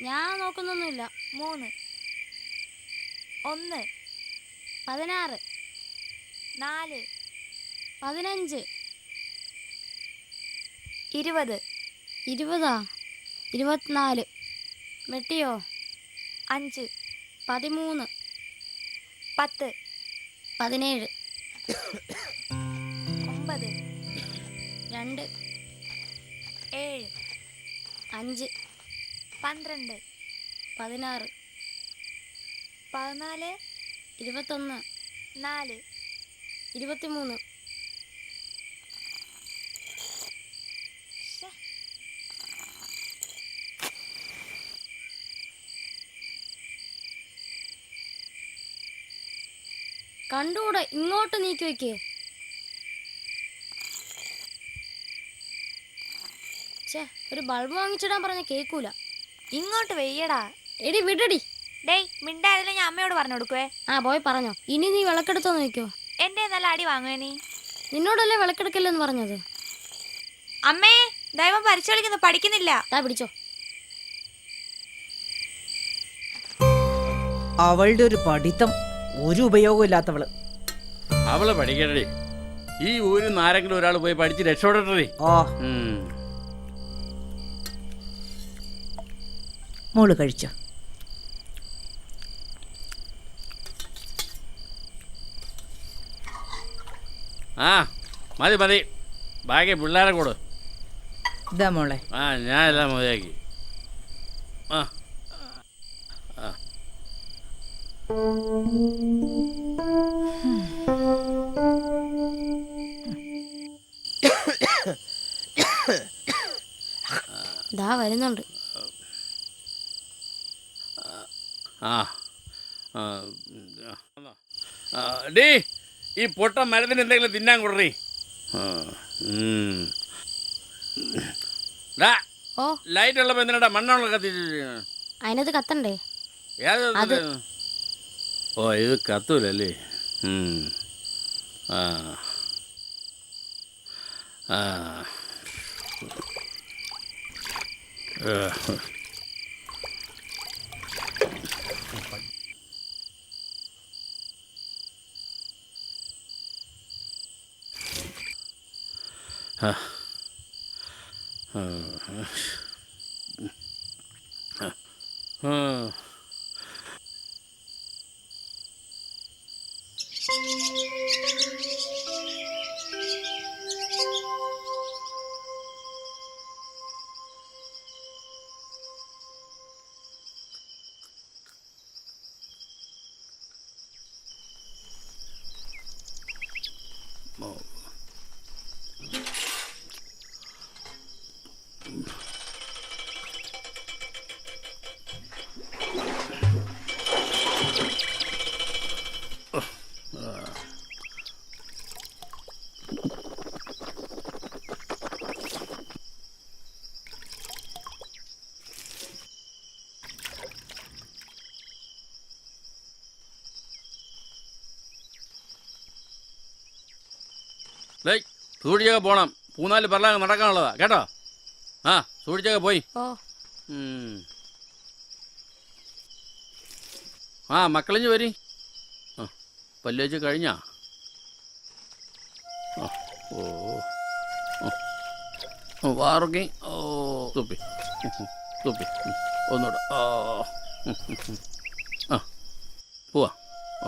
ഞാൻ നോക്കുന്നൊന്നുമില്ല. 3 1 16 4 15 20 20 24 വെട്ടിയോ? 5 13 10 17 9 2 7 5 12 16 14 21 4 23 കണ്ടൂടെ, ഇങ്ങോട്ട് നീക്കി വെക്കേ. ഒരു ബൾബ് വാങ്ങിച്ചിടാൻ പറഞ്ഞ കേക്കൂല. ഇങ്ങോട്ട് വെയ്യടാ. എടി വിടടി. ഡേയ് മിണ്ടായതില്ല, ഞാൻ അമ്മയോട് പറഞ്ഞു കൊടുക്കുവേ. ആ പോയി പറഞ്ഞോ. ഇനി നീ വിളക്കെടുത്തോ നോക്കിയോ. എന്റെ നല്ല അടി വാങ്ങുവേ നീ. നിന്നോടല്ലേ വിളക്കെടുക്കല്ലെന്ന് പറഞ്ഞത്. അമ്മേ, ദൈവം പരിശോധിക്കുന്നു, പഠിക്കുന്നില്ല. പിടിച്ചോ. അവളുടെ ഒരു പഠിത്തം ഒരു ഉപയോഗവും ഇല്ലാത്തവള്. അവള് പഠിക്കട്ടെ. ഈ ഊരിൽ നിന്ന് ആരെങ്കിലും ഒരാൾ പോയി പഠിച്ച് രക്ഷപ്പെടട്ടെ. മോള് കഴിച്ചോ? ആ മതി മതി, ബാക്കി പിള്ളേരെ കൂട്. ഇതാ മോളെ. ഞാൻ എല്ലാം മതിയാക്കി. വരുന്നുണ്ട്. ഡീ, ഈ പൊട്ട മരത്തിന് എന്തെങ്കിലും തിന്നാൻ കൊടുറി. ലൈറ്റ് ഉള്ളപ്പോ എന്തിനാ മണ്ണുള്ള കത്തിച്ച്? അതിനകത്ത് കത്തണ്ടേ? ഓ, ഇത് കത്തൂലല്ലേ? സൂക്ഷിച്ചൊക്കെ പോണം. 3-4 പറലാങ് നടക്കാനുള്ളതാ കേട്ടോ. ആ സൂക്ഷിച്ചൊക്കെ പോയി. ഓ ആ മക്കളിഞ്ഞ് വരി. ആ പല്ല് വെച്ച് കഴിഞ്ഞാ? ഓ വാറുകി. ഓ തുപ്പി തുപ്പി ഒന്നുകൂടെ. ആ പോവാ. ഓ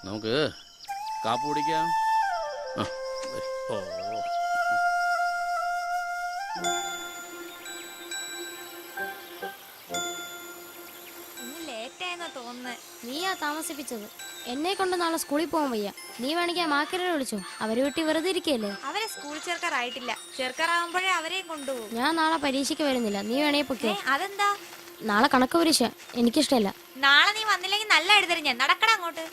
നമുക്ക് കാപ്പ് കുടിക്കാം. ആ ഓ ഇന്ന് ലേറ്റായെന്നാ തോന്നുന്നത്. നീയാ താമസിപ്പിച്ചത്. എന്നെ കൊണ്ട് നാളെ സ്കൂളിൽ പോകാൻ വയ്യ. നീ വേണമെങ്കിൽ ആ മാക്കരെ വിളിച്ചോ. അവര് വീട്ടിൽ വെറുതെ ഇരിക്കല്ലേ. അവരെ സ്കൂൾ ചേർക്കാറായിട്ടില്ല. ചേർക്കാറാവുമ്പോഴേ അവരെയും കൊണ്ടുപോകും. ഞാൻ നാളെ പരീക്ഷയ്ക്ക് വരുന്നില്ല. നീ വേണേ പൊക്കോ. അതെന്താ? നാളെ കണക്ക് പരീക്ഷ. എനിക്കിഷ്ടമല്ല. നാളെ നീ വന്നില്ലെങ്കിൽ നല്ല എഴുതരും ഞാൻ. നടക്കട അങ്ങോട്ട്.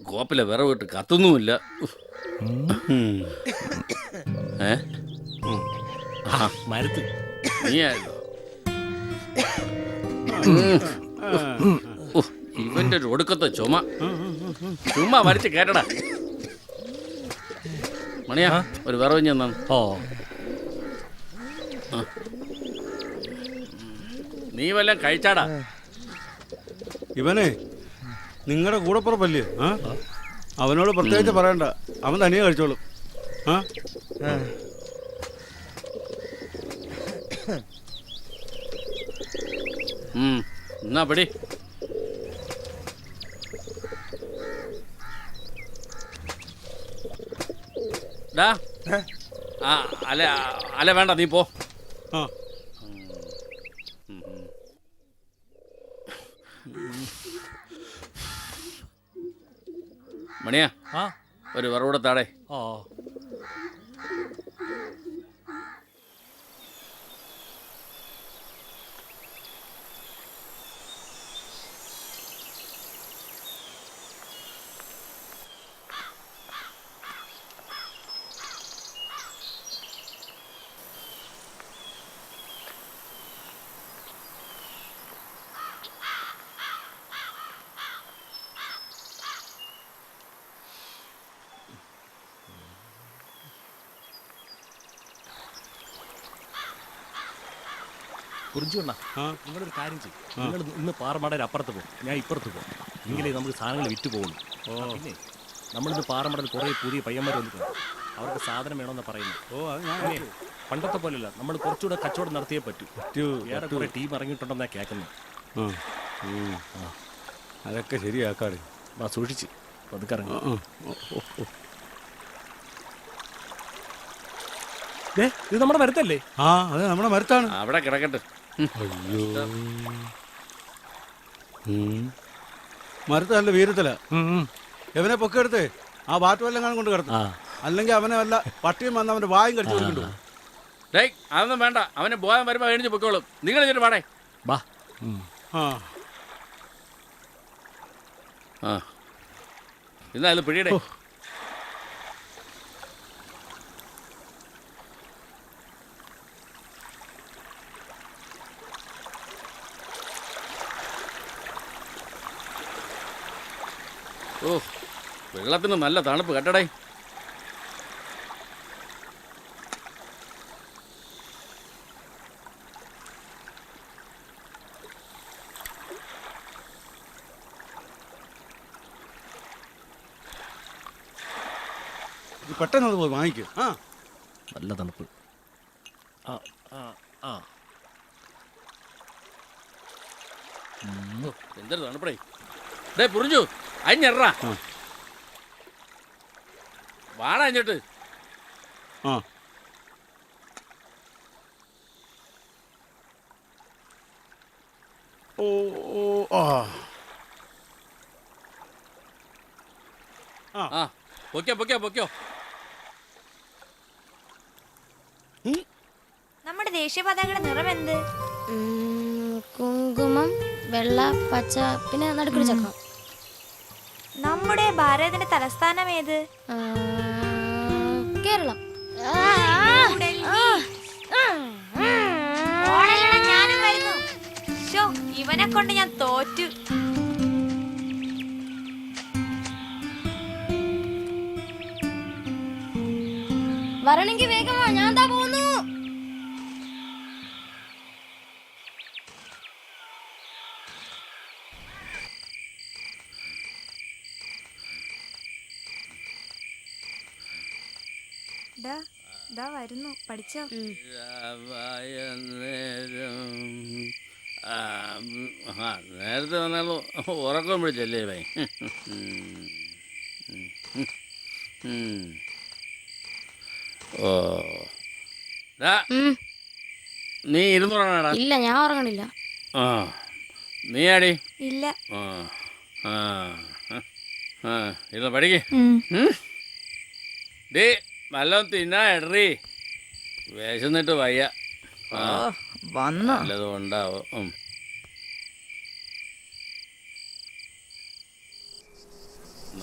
കോപ്പിലെ വിറവ് ഇട്ട് കത്തുന്നുമില്ല. മരത്ത് നീയായിരുന്നു. ഇവന്റെ ഒരു ഒടുക്കത്തെ ചുമ വരച്ച് കേട്ടടാ. മണിയാ ഒരു വിറവ് ഞാൻ തന്നു. ഓ നീ വല്ലതും കഴിച്ചാടാ? ഇവനെ നിങ്ങളുടെ കൂടപ്പുറപ്പല്ലേ? ആ അവനോട് പ്രത്യേകിച്ച് പറയണ്ട, അവൻ തനിയെ കഴിച്ചോളും. ആ എന്നാ പടി. ഡാ അല്ല അല്ല വേണ്ട, നീ പോ. ആ മണിയാ ആ ഒരു വിറവൂടെ താടേ. ഓ കുറിച്ചുകൊണ്ടാ നിങ്ങളൊരു കാര്യം ചെയ്യും. നിങ്ങൾ ഇന്ന് പാറമടയിൽ അപ്പുറത്ത് പോകും, ഞാൻ ഇപ്പുറത്ത് പോകും. എങ്കിലേ നമുക്ക് സാധനങ്ങൾ വിറ്റ് പോകുന്നു. പിന്നെ നമ്മളിന്ന് പാറമടയിൽ കുറേ പുതിയ പയ്യന്മാർ വന്നിട്ടുണ്ട്. അവർക്ക് സാധനം വേണമെന്ന് പറയുന്നു. ഓ അത് ഞാൻ പിന്നെ പണ്ടത്തെ പോലെയല്ല, നമ്മൾ കുറച്ചുകൂടെ കച്ചവടം നടത്തിയേ പറ്റൂ. വേറെ കുറേ ടീം ഇറങ്ങിയിട്ടുണ്ടെന്നാ കേൾക്കുന്നത്. അതൊക്കെ ശരിയാക്കാറ്. ആ സൂക്ഷിച്ച് പതുക്കെ ഇറങ്ങി. ഇത് നമ്മുടെ മരത്തല്ലേ? ആ അത് നമ്മുടെ മരത്താണ്. അവിടെ കിടക്കട്ടെ. അയ്യോ മരത്ത് നല്ല വീരത്തില. ഇവനെ പൊക്കെടുത്ത് ആ ബാറ്റ് കാണാൻ കൊണ്ട് കിടത്തും. അല്ലെങ്കിൽ അവനെ വല്ല പട്ടിയും വന്ന് അവന്റെ വായും കടിച്ചു കൊടുക്കണ്ടു. ഡേയ് അതൊന്നും വേണ്ട, അവന് ബോധം വരുമ്പോൾ എഴുതി പൊക്കോളും. നിങ്ങൾ ഇതിട്ട് പാടേ. ബാ ആ എന്നാ അത് പിടിയടേ. ഓ വെള്ളത്തിന് നല്ല തണുപ്പ് കേട്ടടേ. നീ പെട്ടെന്ന് അത് പോയി വാങ്ങിക്കും. ആ നല്ല തണുപ്പ്. ആ ആ ആ എന്തൊരു തണുപ്പടേ. ഡേ പുറിഞ്ഞു അഞ്ഞെറാ വാടാ അഞ്ഞിട്ട്. ആ ഓ ഓ ആ ആ പൊക്കോ പൊക്കോ പൊക്കോ. നമ്മുടെ ദേശീയ പതാകയുടെ നിറം എന്ത്? കുങ്കുമം, വെള്ള, പച്ച, പിന്നെ നടുക്കൊരു ചക്രം. നമ്മുടെ ഭാരതത്തിന്റെ തലസ്ഥാനം ഏത്? കേരളം. ഓടല്ലടാ, ഞാനും വരുന്നു. ശോ, ഇവനെ കൊണ്ട് ഞാൻ തോറ്റു. വരണെങ്കി വേഗമാ, ഞാൻ ദാ പോകുന്നു. ദാ വരുന്നു, പഠിച്ചോ? നേരത്തെ വന്നാലും ഉറക്കം പിടിച്ചല്ലേ ഭൈ. ഓ നീ ഇരുന്നുറങ്ങാടാ. ഇല്ല, ഞാൻ ഉറങ്ങണില്ല. ആ നീ ആടി. ഇല്ല. ആ ആ ആ ഇരുന്ന് പഠിക്ക്. ഡേ നല്ലോണം തിന്നാ എടറി. വിശന്നിട്ട് വയ്യ. നല്ലതും ഉണ്ടാവും.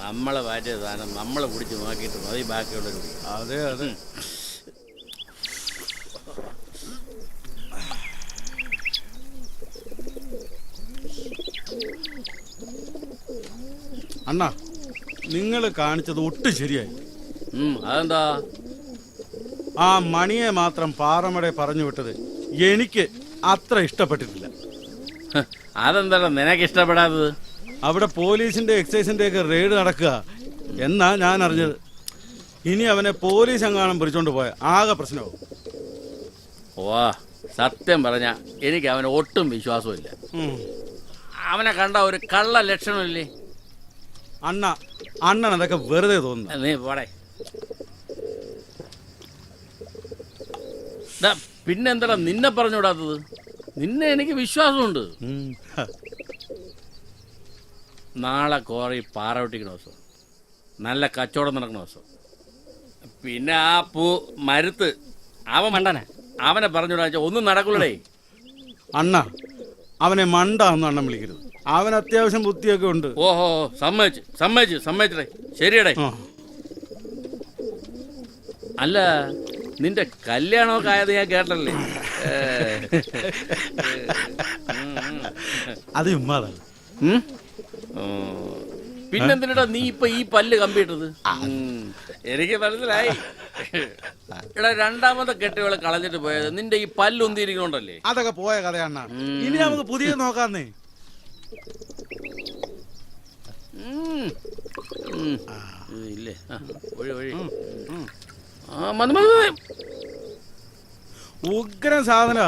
നമ്മളെ വാറ്റിയ സാധനം നമ്മളെ കുടിച്ച് നോക്കിയിട്ട് മതി ബാക്കിയുള്ളവർ കുടിക്കും. അതെ അതെ. അണ്ണാ നിങ്ങൾ കാണിച്ചത് ഒട്ടും ശരിയായി. അതെന്താ? ആ മണിയെ മാത്രം പാറമട പറഞ്ഞു വിട്ടത് എനിക്ക് അത്ര ഇഷ്ടപ്പെട്ടിട്ടില്ല. അതെന്താ നിനക്ക് ഇഷ്ടപ്പെടാത്തത്? അവിടെ പോലീസിന്റെ എക്സൈസിന്റെ ഒക്കെ റെയ്ഡ് നടക്കുക എന്നാ ഞാൻ അറിഞ്ഞത്. ഇനി അവനെ പോലീസ് എങ്ങാനും പിടിച്ചോണ്ട് പോയ ആകെ പ്രശ്നമാവും. ഓ സത്യം പറഞ്ഞ എനിക്ക് അവന് ഒട്ടും വിശ്വാസമില്ല. അവനെ കണ്ട ഒരു കള്ള ലക്ഷണമില്ലേ? അണ്ണൻ അതൊക്കെ വെറുതെ തോന്നുന്നു. നീ പോടെ. പിന്നെന്താ നിന്നെ പറഞ്ഞുവിടാത്തത്? നിന്നെ എനിക്ക് വിശ്വാസമുണ്ട്. നാളെ കോറി പാറ വെട്ടിക്കണ ദിവസം, നല്ല കച്ചവടം നടക്കണ ദിവസം. പിന്നെ ആ മരുത്ത് അവൻ മണ്ടനെ, അവനെ പറഞ്ഞുവിടാ ഒന്നും നടക്കൂലേ. അവനെ മണ്ട ഒന്നും അണ്ണൻ വിളിക്കരുത്. അവൻ അത്യാവശ്യം ബുദ്ധിയൊക്കെ ഉണ്ട്. ഓഹോ സമ്മതിച്ചേ. ശരിയടേ. അല്ല നിന്റെ കല്യാണമൊക്കെ ആയത് ഞാൻ കേട്ടല്ലേ? അത് ഉമ്മാതാണ്. പിന്നെന്തിനാ നീ ഇപ്പൊ ഈ പല്ല് കമ്പിട്ടത്? എനിക്ക് മനസ്സിലായി. എടാ രണ്ടാമത്തെ കെട്ടുകളെ കളഞ്ഞിട്ട് പോയത് നിന്റെ ഈ പല്ലൊന്തിരിക്കണോണ്ടല്ലേ? അതൊക്കെ പോയ കഥയാണ്. ഇനി നമുക്ക് പുതിയ നോക്കാന്നേ. ഇല്ലേ ഒഴി മതി. ഉഗ്രം സാധന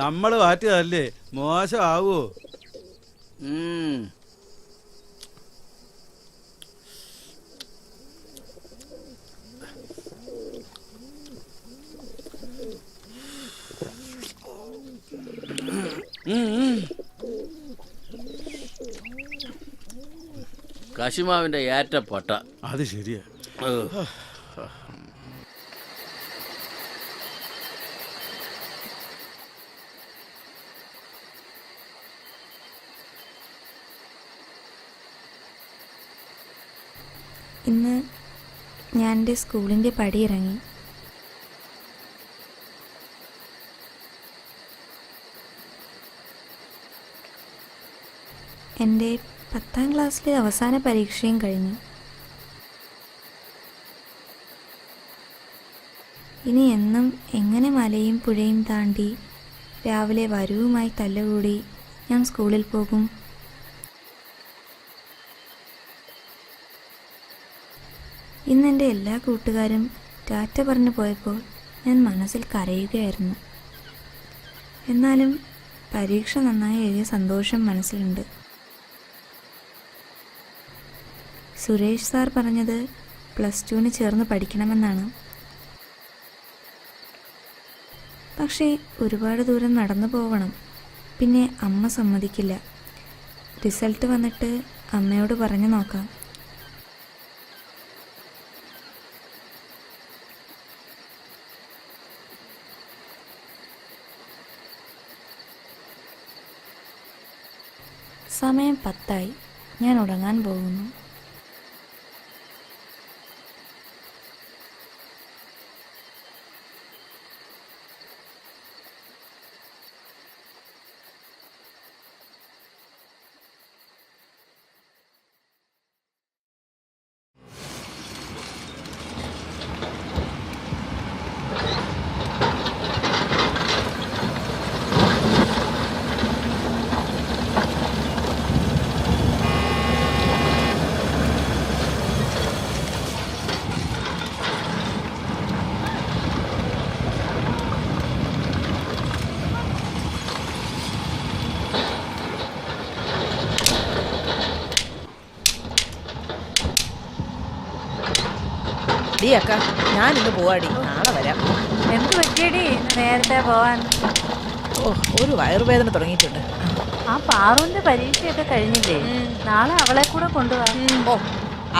നമ്മള് മാറ്റിയതല്ലേ, മോശമാവോ? കശുമാവിന്റെ ഏറ്റപ്പട്ട. അത് ശരിയാ. ഇന്ന് ഞാൻ എൻ്റെ സ്കൂളിൻ്റെ പടിയിറങ്ങി. എൻ്റെ 10ാം ക്ലാസ്സിലെ അവസാന പരീക്ഷയും കഴിഞ്ഞു. ഇനി എന്നും എങ്ങനെ മലയും പുഴയും താണ്ടി രാവിലെ വരവുമായി തല്ലുകൂടി ഞാൻ സ്കൂളിൽ പോകും? ഇന്നെൻ്റെ എല്ലാ കൂട്ടുകാരും ടാറ്റ പറഞ്ഞു പോയപ്പോൾ ഞാൻ മനസ്സിൽ കരയുകയായിരുന്നു. എന്നാലും പരീക്ഷ നന്നായി എഴുതിയ സന്തോഷം മനസ്സിലുണ്ട്. സുരേഷ് സാർ പറഞ്ഞത് +2 ചേർന്ന് പഠിക്കണമെന്നാണ്. പക്ഷേ ഒരുപാട് ദൂരം നടന്നു പോകണം. പിന്നെ അമ്മ സമ്മതിക്കില്ല. റിസൾട്ട് വന്നിട്ട് അമ്മയോട് പറഞ്ഞു നോക്കാം. സമയം 10 ഞാൻ ഉറങ്ങാൻ പോകുന്നു. ഡീ അക്ക, ഞാനിന്ന് പോവാടി, നാളെ വരാം. എന്ത് പറ്റിയടി നേരത്തെ പോവാൻ? ഓ, ഒരു വയറുവേദന തുടങ്ങിയിട്ടുണ്ട്. ആ പാറുവിന്റെ പരീക്ഷയൊക്കെ കഴിഞ്ഞില്ലേ? നാളെ അവളെ കൂടെ കൊണ്ടുപോവാ. ഓ,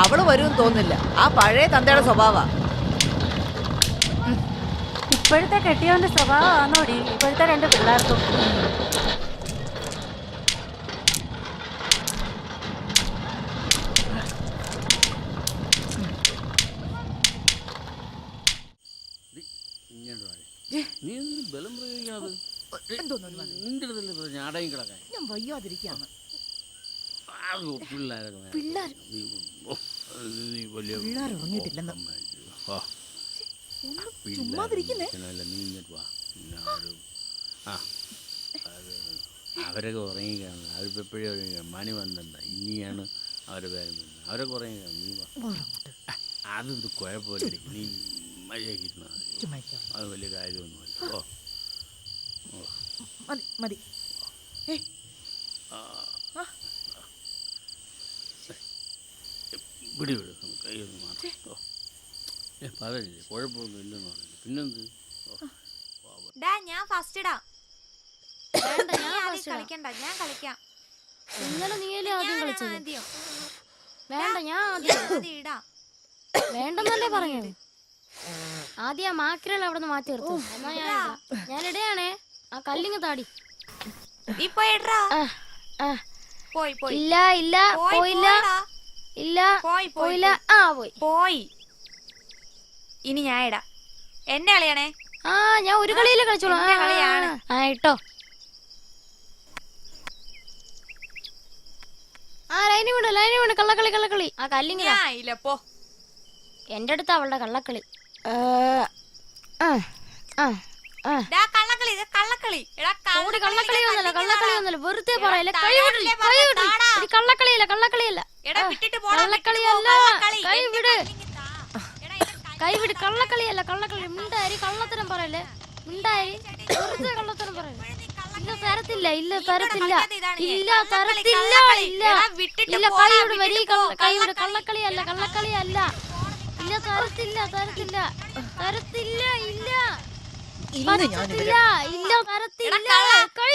അവള് വരുമെന്ന് തോന്നുന്നില്ല. ആ പഴയ തന്തയുടെ സ്വഭാവ. ഇപ്പോഴത്തെ കെട്ടിയവന്റെ സ്വഭാവമാണോടി ഇപ്പോഴത്തെ 2 പിള്ളേർക്കും? നീ ബലം പ്രയോഗിക്കണത് നിന്റെ അടുത്തല്ലേ പറഞ്ഞ അടയും കിടക്കാൻ. ഞാൻ വയ്യാതിരിക്കാണ്. ഉറങ്ങിയിട്ടില്ലെന്ന്. അവരൊക്കെ ഉറങ്ങിക്കാണ്. അവരിപ്പോൾ എപ്പോഴും ഉറങ്ങിക്കാണ്. മണി 12 ഇനിയാണ് അവരെ പേരും. അവരൊക്കെ ഉറങ്ങിക്കാണ്. നീ അതൊന്നും കുഴപ്പമില്ല. നീ മര്യാദക്കിരുന്നാൽ അത് വലിയ കാര്യമൊന്നുമല്ല. ഓ മതി മതി. വിടി വിട്, കൈയൊന്നും മാത്രം. ഓ പറയില്ലേ, കുഴപ്പമൊന്നും ഇല്ലെന്ന് പറഞ്ഞു. പിന്നെന്ത്? ഞാൻ ഫസ്റ്റ് ഇടാം. വേണ്ട, ഞാൻ നീ ആദ്യം first ഇടാം. കളിക്കണ്ട, ഞാൻ കളിക്കാം. ഇന്നലെ നീയല്ലേ ആദ്യം കളിച്ചത്? ആദ്യം. വേണ്ട, ഞാൻ ആദ്യം. ആദ്യം ഇടാം. വേണ്ടെന്നല്ലേ പറഞ്ഞത്? ആദ്യം ആ മാക്കിരൾ അവിടെ നിന്ന് മാറ്റി നിർത്തും. എന്നാ ഞാൻ ഇടയാണേ. ആ കല്ലിങ് താടി. നീ പോയി ഇടറാ. ആ, പോയി പോയി ഇല്ല ഇല്ല, പോയി, പോയില്ല. പോയിടാ. ഇല്ല, പോയി, പോയി, പോയില്ല. ആ, പോയി. പോയി. ഇനി ഞാൻ ഇടാം. എന്നെ കളിയാണേ. ആ, ഞാൻ ഒരു കളിയില് കളിച്ചോളൂ. എന്റെ കളിയാണ്. ആ, ഇട്ടോ. ആ, ലൈനി വിട്, കള്ളക്കളി കള്ളക്കളി. ആ കല്ലിങ് ഞാൻ ഇല്ല, പോ. എന്റെ അടുത്ത് അവളുടെ കള്ളക്കളി. ദാ കള്ളക്കളി, ഇത് കള്ളക്കളി. എടാ കള്ളക്കളിയൊന്നുമല്ല, വെറുതെ പറയല്ലേ. എടാ, കൈ വിട്, താഴെ കൈ വിട്. താടാ. ഇത് കള്ളക്കളിയല്ല. എടാ വിട്ടിട്ട് പോടാ. കള്ളക്കളിയല്ല. കൈ വിട്, എടാ ഇത് കൈ വിട്. കള്ളക്കളിയല്ല, കള്ളക്കളി. മിണ്ടായി കള്ളത്തരം പറയല്ലേ. മിണ്ടായി വെറുതെ കള്ളത്തരം പറയല്ലേ. ഇല്ല, തരത്തില്ല. ഇല്ല, തരത്തില്ല. ഇല്ല, തരത്തില്ല. ഇല്ല, ഇല്ല. കൈ വിട്, വരി. കൈ വിട്. കള്ളക്കളിയല്ല. ഇല്ല, തരത്തില്ല. തരത്തില്ല. ഇല്ല. പറ്റത്തില്ല. ഇല്ല, തരത്തില്ല. കൈ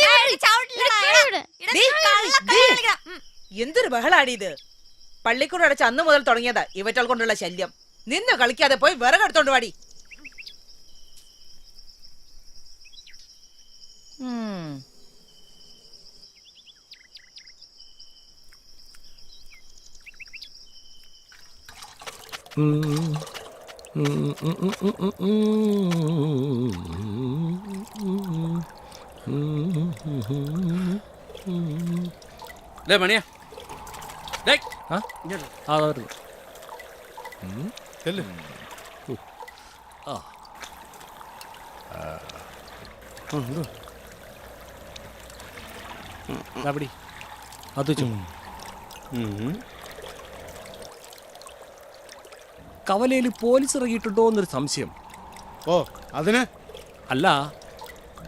വിട്. എന്തൊരു ബഹളാടി ഇത്! പള്ളിക്കൂടെ അടച്ച് അന്ന് മുതൽ തുടങ്ങിയതാ ഇവറ്റൾ കൊണ്ടുള്ള ശല്യം. നിന്ന് കളിക്കാതെ പോയി വിറകെടുത്തോണ്ട് വാടി. ഡേ മണിയാ, ഡേ ആ ഇങ്ങോട്ട്. അതായിരുന്നു. ആ അവിടെ അത് വെച്ചു. കവലയിൽ പോലീസ് ഇറങ്ങിയിട്ടുണ്ടോ എന്നൊരു സംശയം. ഓ അതിന് അല്ല,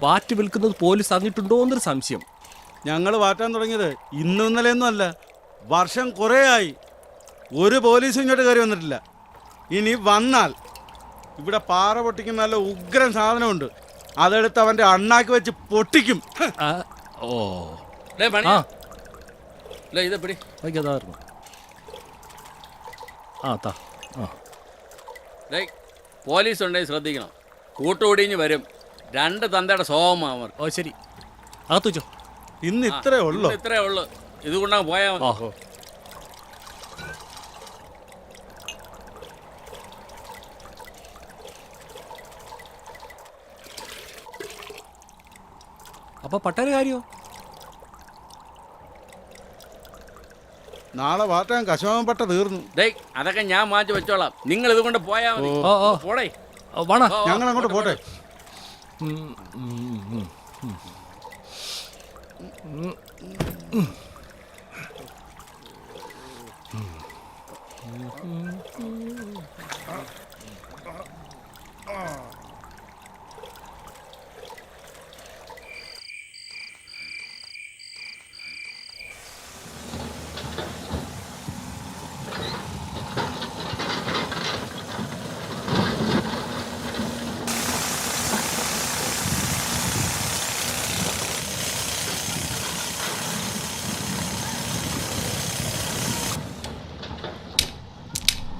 വാറ്റ് വിൽക്കുന്നത് പോലീസ് അറിഞ്ഞിട്ടുണ്ടോ എന്നൊരു സംശയം. ഞങ്ങൾ വാറ്റാൻ തുടങ്ങിയത് ഇന്നും ഇന്നലെയൊന്നും അല്ല, വർഷം കുറേ ആയി. ഒരു പോലീസും ഇങ്ങോട്ട് കയറി വന്നിട്ടില്ല. ഇനി വന്നാൽ ഇവിടെ പാറ പൊട്ടിക്കുന്ന നല്ല ഉഗ്രൻ സാധനമുണ്ട്, അതെടുത്ത് അവൻ്റെ അണ്ണാക്ക് വെച്ച് പൊട്ടിക്കും. ആ, ഓ ഡേ മണി ആ ഇതെപ്പടി അതായിരുന്നു. ആ താ ആ ഡേ പോലീസ് ഉണ്ടെങ്കിൽ ശ്രദ്ധിക്കണം, കൂട്ടുകൂടിഞ്ഞ് വരും. 2 തന്തയുടെ സ്വഭാവമാവർ. ഓ ശരി, അകത്തു വെച്ചോ. ഇന്ന് ഇത്രേ ഉള്ളൂ. ഇത്രേ ഉള്ളു, ഇതുകൊണ്ടങ്ങ് പോയാൽ മതി. ഓഹോ, അപ്പൊ പട്ടാര കാര്യോ? നാളെ വാറ്റാൻ കശോമപ്പെട്ട തീർന്നു. ഡേ അതൊക്കെ ഞാൻ മാറ്റി വെച്ചോളാം, നിങ്ങൾ ഇതുകൊണ്ട് പോയാൽ മതി. ഓ ഓ പോടേ. വേണ ഞങ്ങൾ അങ്ങോട്ട് പോട്ടെ.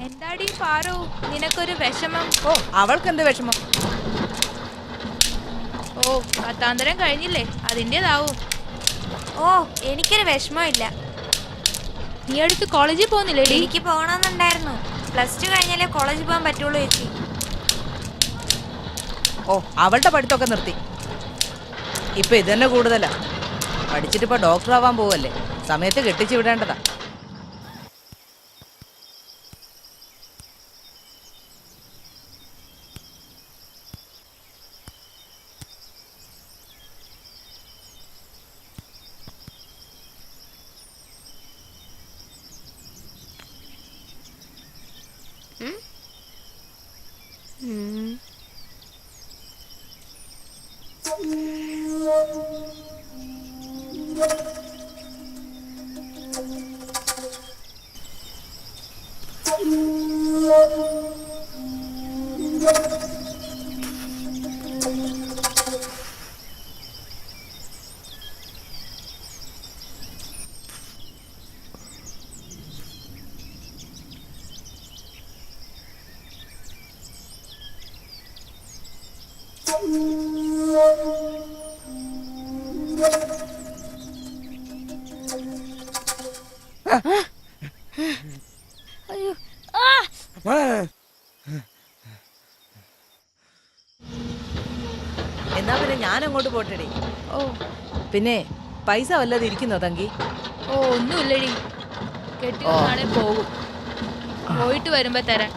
എന്താടി പാറു, നിനക്കൊരു വിഷമം? ഓ അവൾക്ക് എന്ത് വിഷമം? ഓ പത്താന്തരം കഴിഞ്ഞില്ലേ, അതിൻ്റെതാവും. ഓ എനിക്കൊരു വിഷമമില്ല. നീ അടുത്ത് കോളേജിൽ പോകുന്നില്ലേ? എനിക്ക് പോകണമെന്നുണ്ടായിരുന്നു. +2 കഴിഞ്ഞാലേ കോളേജിൽ പോകാൻ പറ്റുള്ളൂ ചേച്ചി. ഓ അവളുടെ പഠിത്തമൊക്കെ നിർത്തി. ഇപ്പൊ ഇതന്നെ കൂടുതലാ. പഠിച്ചിട്ടിപ്പോ ഡോക്ടർ ആവാൻ പോവല്ലേ, സമയത്ത് കെട്ടിച്ചു വിടേണ്ടതാ. അയ്യോ ആ എന്നാ പിന്നെ ഞാൻ അങ്ങോട്ട് പോട്ടെടി. ഓ പിന്നെ പൈസ വല്ലതും ഇരിക്കുന്നോ തങ്കി? ഓ ഒന്നുമില്ലടി, കെട്ടി വന്നാണെ പോകും. പോയിട്ട് വരുമ്പോ തരാം.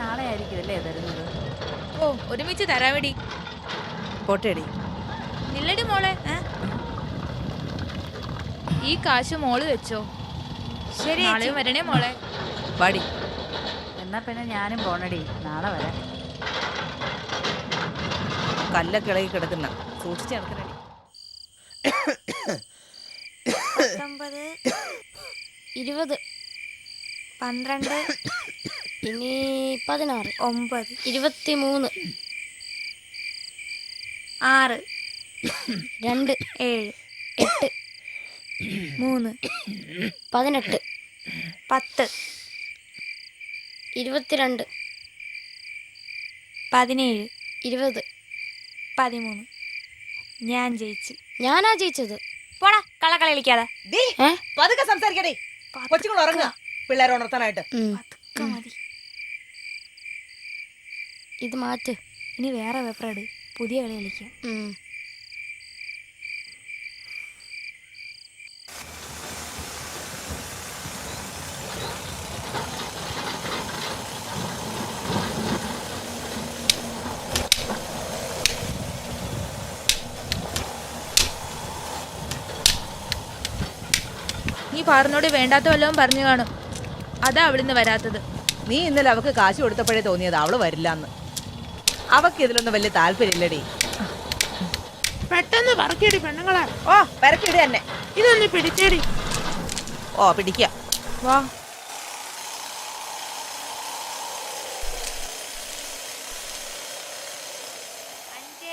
നാളെ ആയിരിക്കും അല്ലേ തരുന്നത്? ഓ ഒരുമിച്ച് തരാമെടി. പോട്ടെടി. നില്ലടി മോളെ, ഈ കാശ് മോള് വെച്ചോ. ശരി നാളെയും വരണേ മോളെ. പാടി. എന്നാ പിന്നെ ഞാനും പോണടി, നാളെ വരാം. കല്ലൊക്കെ ഇളകി കിടക്കുന്ന സൂക്ഷിച്ച് നടക്കണടി. 19 20 12 ഇനി 16 9 23 6 2 7 8 3 18 10 22 17 20 13. ഞാൻ ജയിച്ചു. ഞാനാ ജയിച്ചത്. പോടാ കള്ളക്കളി കളിക്കാതെ. പതുക്കെ സംസാരിക്കടേ, കൊച്ചുങ്ങൾ ഉറങ്ങുക പിള്ളേരെ ഉണർത്താനായിട്ട്. പതുക്കെ മതി. ഇത് മാറ്റ്. ഇനി വേറെ പേപ്പറെട്, പുതിയ കളി കളിക്കാം. നീ പാറിനോട് വേണ്ടാത്ത വല്ലതും പറഞ്ഞു കാണും. അതാ അവിടുന്ന് വരാത്തത്. നീ ഇന്നലെ അവക്ക് കാശ് കൊടുത്തപ്പോഴേ തോന്നിയത് അവള് വരില്ലാന്ന്. അവക്ക് ഇതിലൊന്നും വലിയ താല്പര്യമില്ലടി. പെട്ടെന്ന് പറക്കിയടി പെണ്ണുങ്ങളെ. ഓ പരക്കിട് തന്നെ. ഇതൊന്ന് പിടിച്ചേടി. ഓ പിടിക്കാം. വാ. 5,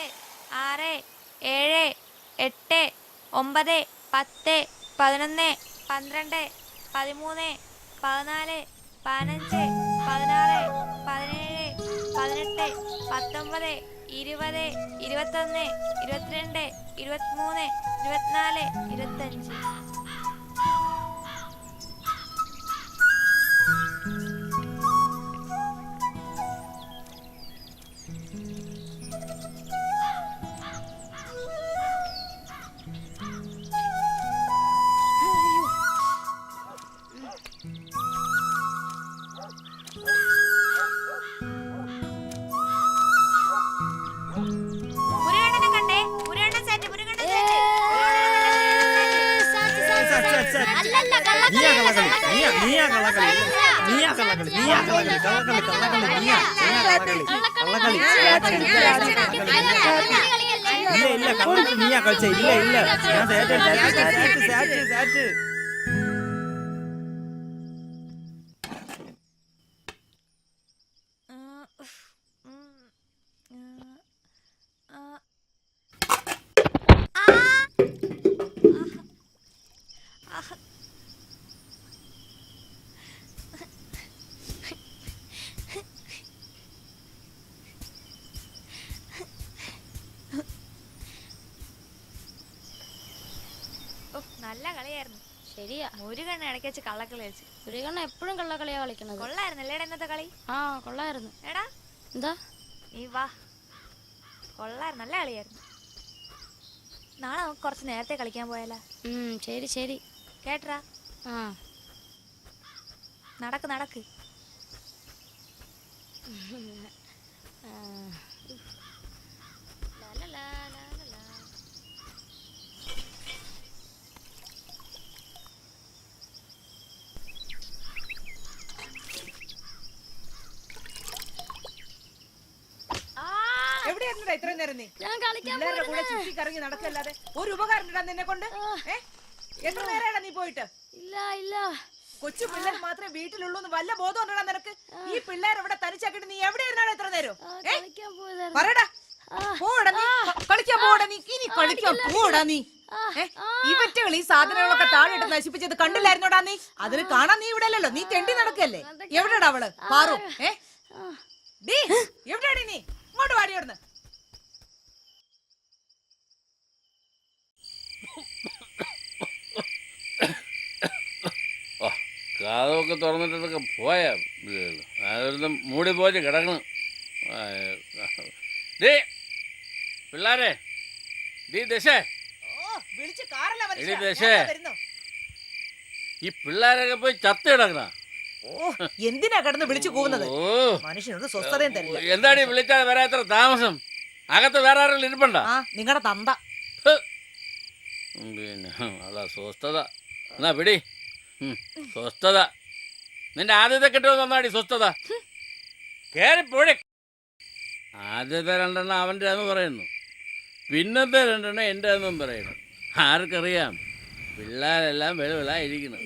6, 7, 8, 9, 10, 11, 12, 13, 14, 15, 16, 17, 18, 19, 20, 21, 22, 23, 24, 25. മുരുകണ്ണനെ കണ്ടേ? Murukannan set, Murukannan set. അല്ലല്ല, കള്ളക്കളി. നല്ല കളിയായിരുന്നു. ശരിയാ, മുരുകണ്ണ ഇടയ്ക്ക് വെച്ച് കള്ളക്കളി കളിച്ചു. മുരുകണ്ണ എപ്പോഴും കള്ളക്കളിയാ കളിക്കണത്. കൊള്ളായിരുന്നല്ലേടാ ഇന്നത്തെ കളി? ആ കൊള്ളായിരുന്നു. എടാ എന്താ നീ വാ, കൊള്ളായിരുന്നു, നല്ല കളിയായിരുന്നു. നാളെ നമുക്ക് കുറച്ച് നേരത്തെ കളിക്കാൻ പോയാലോ? ശരി ശരി. കേട്ടറാ? ആ നടക്ക് നടക്ക്. എവിടെയായിരുന്നു ഇത്രയും നേരം നീ? ഞാൻ കളിക്കാൻ പിള്ളേരുടെ കൂടെ ചുറ്റി കറങ്ങി നടക്കല്ലാതെ ഒരു ഉപകാരം ഇടാൻ നിന്നെ കൊണ്ട്. എത്ര നേരമാണ് നീ പോയിട്ട്? ഇല്ല ഇല്ല, കൊച്ചു പിള്ളേർ മാത്രമേ വീട്ടിലുള്ളൂ എന്ന് വല്ല ബോധം ഉണ്ടടാ നിനക്ക്? ഈ പിള്ളേർ ഇവിടെ തനിച്ചാക്കിട്ട് നീ എവിടെ ഇരുന്നാണ് എത്ര നേരം? കളിക്കാൻ പോയതായിരുന്നു. പറയടാ, പോടാ നീ കളിക്കാൻ പോടാ നീ. ഇനി കളിക്കാൻ പോടാ നീ. ഇവറ്റകൾ ഈ സാധനങ്ങളൊക്കെ താഴെയിട്ട് നശിപ്പിച്ചത് കണ്ടില്ലായിരുന്നോടാ നീ? അതിന് കാണാൻ നീ ഇവിടെ അല്ലല്ലോ, നീ തെണ്ടി നടക്കല്ലേ. എവിടെടാ അവള്? പാറു എവിടെയാടി നീ? ഇങ്ങോട്ട് വാടിയോടുന്ന്. കാതൊക്കെ തുറന്നിട്ടൊക്കെ പോയാ അതൊരു മൂടി പോയിട്ട് കിടക്കണം. ഡേ പിള്ളാരെ, ഡീ ദശേ, എടി ദശേ, ഈ പിള്ളേരൊക്കെ പോയി ചത്ത് കിടക്കണ. എന്തിനാ കിടന്ന് വിളിച്ചു പോകുന്നത്? മനുഷ്യനോട് സ്വസ്ഥതയും തരില്ല. എന്താടി വിളിച്ചാൽ വരാത്ര താമസം? അകത്ത് വേറെ ആരെങ്കിലും ഇരിപ്പണ്ട? നിങ്ങളുടെ തന്ത. പിന്നെ അതാ സ്വസ്ഥത. എന്നാ പിടി സ്വസ്ഥത. നിന്റെ ആദ്യത്തെ കെട്ടുമെന്ന് തന്നാടി സ്വസ്ഥത. കേറിപ്പോഴേ. ആദ്യത്തെ 2 എണ്ണം അവൻ്റെ എന്ന് പറയുന്നു, പിന്നത്തെ 2 എണ്ണം എൻ്റെ എന്നും പറയുന്നു. ആർക്കറിയാം? പിള്ളേരെല്ലാം വെളുവിളായിരിക്കണം.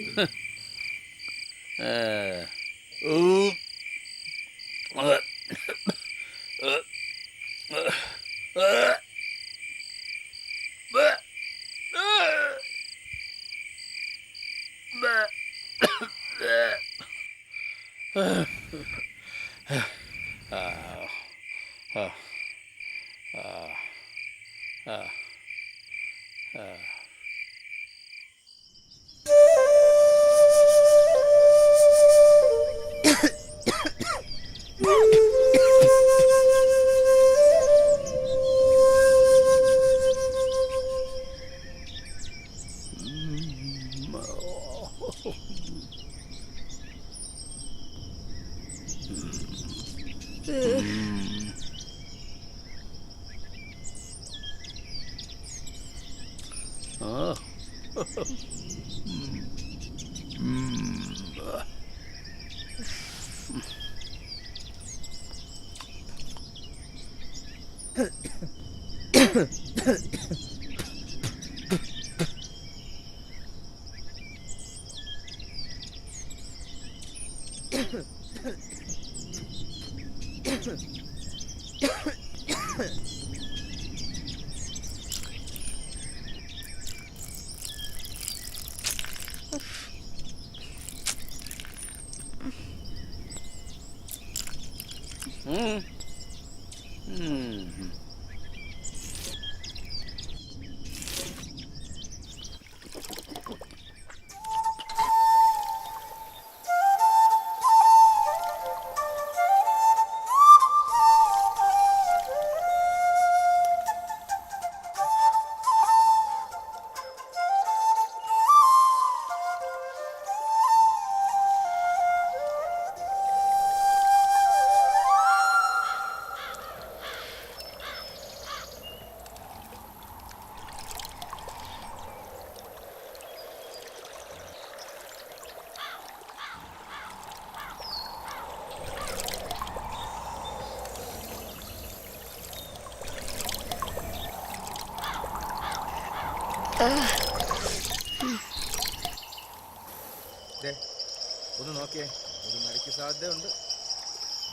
ഒന്ന് നോക്കിയേ, ഒരു മഴയ്ക്ക് സാധ്യതയുണ്ട്.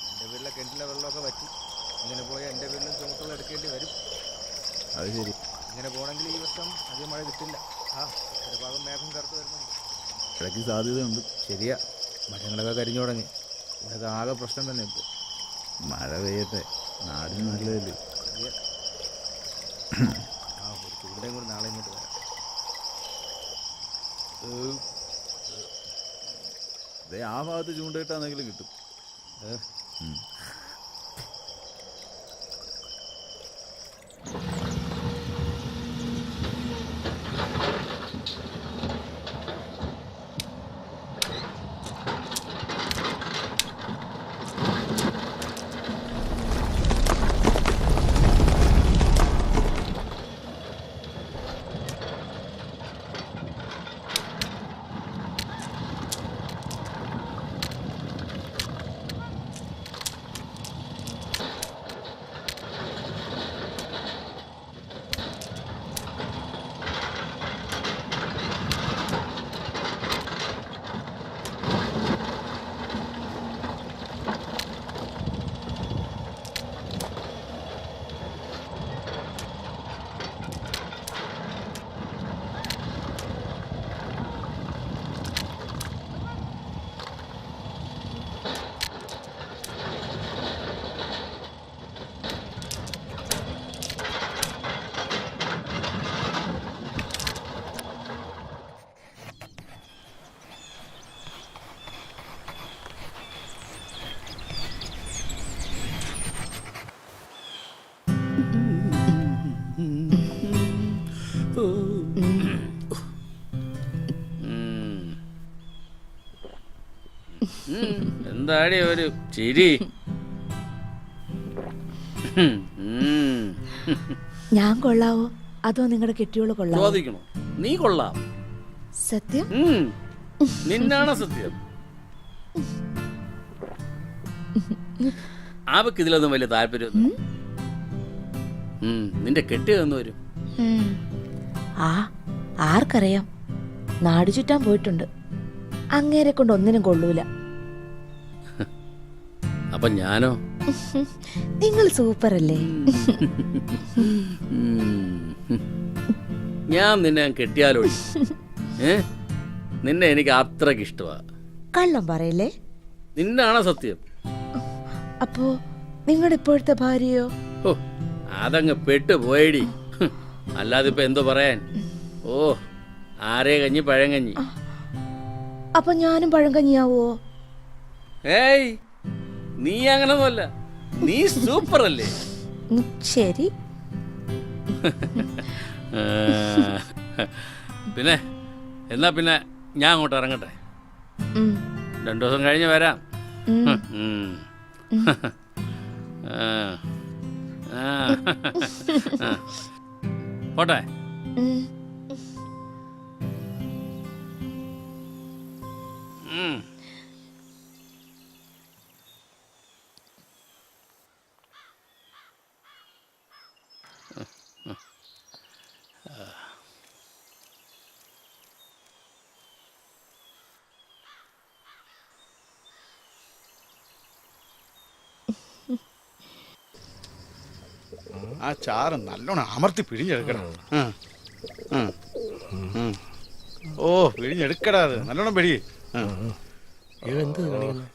എൻ്റെ വീട്ടിലെ കിണറ്റിലെ വെള്ളമൊക്കെ വറ്റി. ഇങ്ങനെ പോയാൽ എൻ്റെ വീട്ടിലും ചുമട്ടുള്ള എടുക്കേണ്ടി വരും. അത് ശരി. ഇങ്ങനെ പോകണമെങ്കിൽ ഈ വർഷം അധികം മഴ കിട്ടില്ല. ചില ഭാഗം മേഘം കറുത്ത് വരുന്നുണ്ട്. മഴയ്ക്ക് സാധ്യതയുണ്ട്. ശരിയാ, മരങ്ങളൊക്കെ കരിഞ്ഞു തുടങ്ങി. ഇതൊക്കെ ആകെ പ്രശ്നം തന്നെ ഇപ്പോൾ. മഴ പെയ്യട്ടെ, നാടിന് നല്ലതല്ലേ. ശരിയാ. ഒരു ചൂടേയും കൂടി നാളെ ഇങ്ങോട്ട് വരാം. ആ ഭാഗത്ത് ചൂണ്ടയിട്ടാണെങ്കിലും കിട്ടും. എന്താടി ഒരു ചിരി? ഞാൻ കൊള്ളാവോ അതോ നിങ്ങളുടെ കെട്ടിയോള് കൊള്ളാവോ? ചോദിക്കണോ? നീ കൊള്ളാം. സത്യം? നിന്നാണ് സത്യം. അവക്ക് ഇതിലൊന്നും വലിയ താല്പര്യം. നിന്റെ കെട്ടിയതെന്ന് വരും. ആർക്കറിയാം, നാട് ചുറ്റാൻ പോയിട്ടുണ്ട്. അങ്ങേരെ കൊണ്ട് ഒന്നിനും കൊള്ളൂല. അപ്പൊ ഞാനോ? നിങ്ങൾ സൂപ്പർ അല്ലേ? ഞാൻ നിന്നെ കെട്ടിയാലോ? നിന്നെ എനിക്ക് അത്രക്ക് ഇഷ്ടമാ. കള്ളം പറയല്ലേ? നിന്നാണ് സത്യം. അപ്പോ നിങ്ങളുടെ ഇപ്പോഴത്തെ ഭാര്യയോ? ഓ, അതങ്ങ് പെട്ടുപോയടി. അല്ലാതെ ഇപ്പൊ എന്തോ പറയാൻ. ഓ, ആരേ കഞ്ഞി പഴങ്കഞ്ഞി. അപ്പൊ ഞാനും പഴങ്കഞ്ഞിയാവോ? ഏയ്, നീ അങ്ങനൊന്നുമല്ല. നീ സൂപ്പർ അല്ലേ? ശരി. പിന്നെ എന്നാ പിന്നെ ഞാൻ അങ്ങോട്ട് ഇറങ്ങട്ടെ. 2 ദിവസം കഴിഞ്ഞ് വരാം. പോട്ടെ. ആ ചാറ് നല്ലോണം അമർത്തി പിഴിഞ്ഞെടുക്കണം. ഓ പിഴിഞ്ഞെടുക്കടാ അത് നല്ലോണം പിഴി. എന്ത് കാണിക്കുന്നു?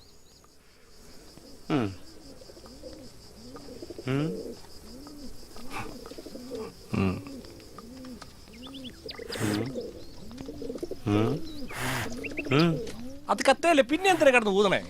അത് കത്തയല്ലേ, പിന്നെ എന്തിനാ കിടന്ന് ഊതണേ?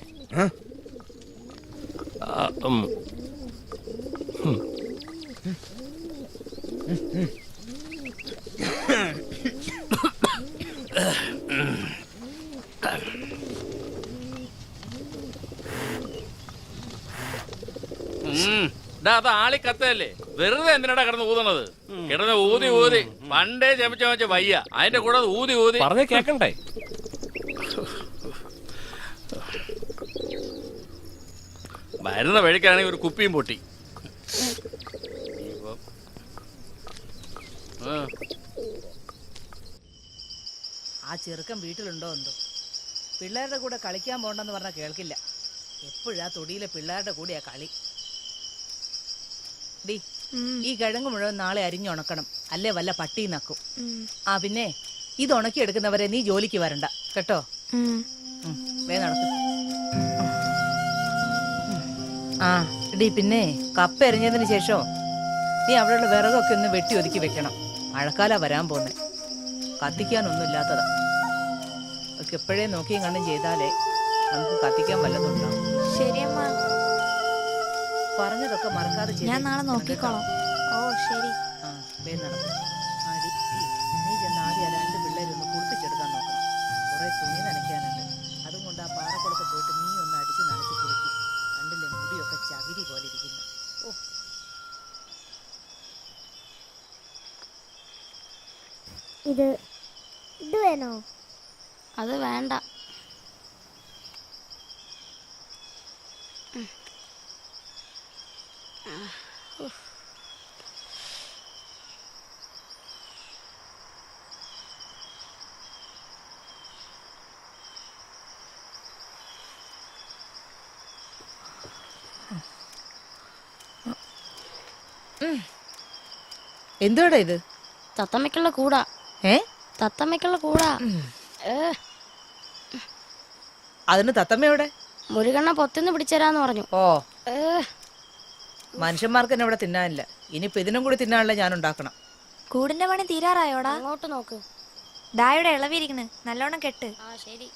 അത് ആളി കത്തല്ലേ, വെറുതെ എന്തിനാടാ കിടന്ന് ഊതണത്? കിടന്ന് ഊതി ഊതി പണ്ടേ ചമച്ച വയ്യ, അതിന്റെ കൂടെ ഊതി ഊതി പറഞ്ഞ കേക്കണ്ടേ? വരുന്ന വഴിക്കാണെങ്കിൽ ഒരു കുപ്പിയും പൊട്ടി. ആ ചെറുക്കൻ വീട്ടിലുണ്ടോ എന്തോ? പിള്ളേരുടെ കൂടെ കളിക്കാൻ പോണ്ടെന്ന് പറഞ്ഞാൽ കേൾക്കില്ല. എപ്പോഴാ തൊടിയിലെ പിള്ളേരുടെ കൂടെയാ കളി. ഡി, ഈ കിഴങ്ങ് മുഴുവൻ നാളെ അരിഞ്ഞുണക്കണം, അല്ലേ വല്ല പട്ടി നക്കും. ആ പിന്നെ ഇത് ഉണക്കിയെടുക്കുന്നവരെ നീ ജോലിക്ക് വരണ്ട കേട്ടോ. വേ നടക്കും. ആ ഡി, പിന്നെ കപ്പ എറിഞ്ഞതിന് ശേഷം നീ അവിടെയുള്ള വിറകൊക്കെ ഒന്ന് വെട്ടി ഒതുക്കി വെക്കണം. മഴക്കാല വരാൻ പോന്നെ, കത്തിക്കാനൊന്നും ഇല്ലാത്തതാ. ഒക്കെ എപ്പോഴേ നോക്കിയും കണ്ടും ചെയ്താലേ നമുക്ക് കത്തിക്കാൻ വല്ലതുണ്ടാവും. ശരിയമ്മ, പറഞ്ഞതൊക്കെ മറക്കാതെ ചെയ്തേ. ഞാൻ നാളെ നോക്കിക്കോളാം. ഓ ശരി. ആ വേ നടക്കും. നീ ചെന്ന് ആദ്യം 2 പിള്ളേരൊന്ന് കുളിപ്പിച്ചെടുക്കാൻ നോക്കണം. കുറെ തുണി നനയ്ക്കാനുണ്ട്. അതുകൊണ്ട് ആ പാറക്കുളത്ത് പോയിട്ട് നീ ഒന്ന് അടിച്ച് നനച്ച് കുളിക്കും. കണ്ടില്ലേ, മുടിയൊക്കെ ചകിരി പോലെ ഇരിക്കുന്നു. ഓ, ഇത് വേണോ? അത് വേണ്ട. എന്തുവാടാ ഇത്? തത്തമ്മയ്ക്കുള്ള കൂടാ. തത്തമ്മയ്ക്കുള്ള കൂടാ. അതിന് തത്തമ്മയോടെ മുരുകണ്ണ പൊത്തിന്ന് പിടിച്ചരാന്ന് പറഞ്ഞു. ഓ, മനുഷ്യന്മാർക്ക് തന്നെ ഇവിടെ തിന്നാനില്ല. ഇനിയിപ്പോ ഇതിനും കൂടി തിന്നാനുള്ള ഞാൻ ഉണ്ടാക്കണം. കൂടിന്റെ പണി തീരാറായോടാ? അങ്ങോട്ട് നോക്ക്. ദായുടെ ഇളവിരിക്കണ്, നല്ലോണം കെട്ട്. ആ ശരി.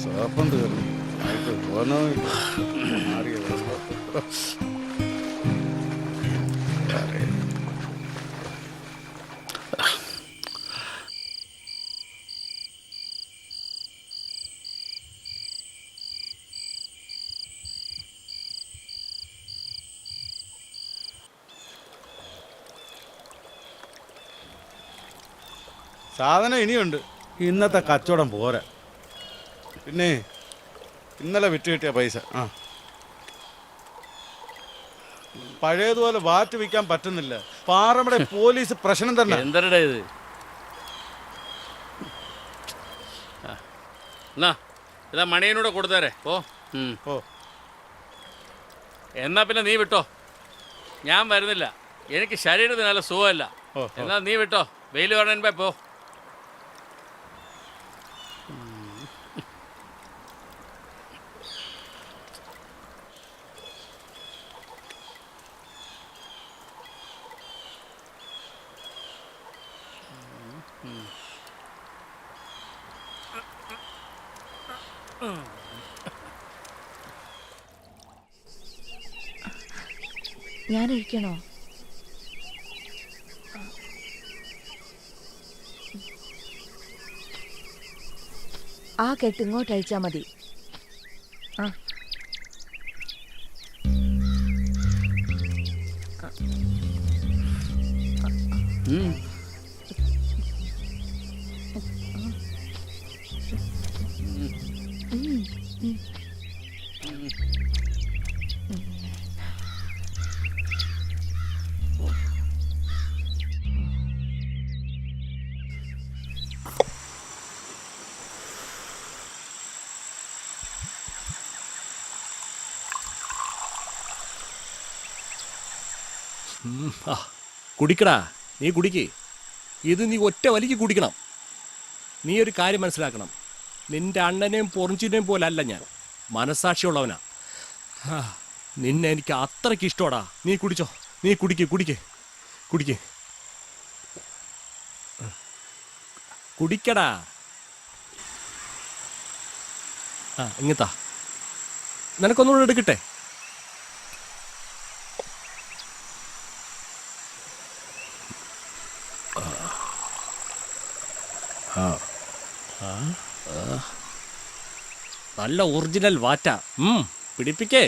സോപ്പം തീർന്നു. സാധനം ഇനിയുണ്ട്. ഇന്നത്തെ കച്ചവടം പോരാ. പിന്നെ ഇന്നലെ വിറ്റ് കിട്ടിയ പൈസ പഴയതുപോലെ വാറ്റ് വിൽക്കാൻ പറ്റുന്നില്ല. പാറമട പോലീസ് പ്രശ്നം തന്നെ. എന്തരടാ ഇത്? ഇതാ മണിയനൂടെ കൊടുത്തേരെ. ഓ, എന്നാ പിന്നെ നീ വിട്ടോ, ഞാൻ വരുന്നില്ല. എനിക്ക് ശരീരത്തിന് നല്ല സുഖമല്ല. എന്നാ നീ വിട്ടോ, വെയിൽ പറഞ്ഞ പോ. ഞാൻ ഒഴിക്കണോ? ആ കെട്ട് ഇങ്ങോട്ട് അഴിച്ചാ മതി. ആ കുടിക്കടാ, നീ കുടിക്ക്. ഇത് നീ ഒറ്റ വലിക്ക് കുടിക്കണം. നീ ഒരു കാര്യം മനസ്സിലാക്കണം, നിന്റെ അണ്ണനെയും പൊറിഞ്ചിനെയും പോലല്ല ഞാൻ, മനസ്സാക്ഷിയുള്ളവനാ. നിന്നെ എനിക്ക് അത്രയ്ക്ക് ഇഷ്ടമാടാ. നീ കുടിച്ചോ, നീ കുടിക്ക് കുടിക്ക് കുടിക്ക് കുടിക്കടാ. ഇങ്ങത്താ, നിനക്കൊന്നുകൂടെ എടുക്കട്ടെ? നല്ല ഒറിജിനൽ വാറ്റ. പിടിപ്പിക്കേ.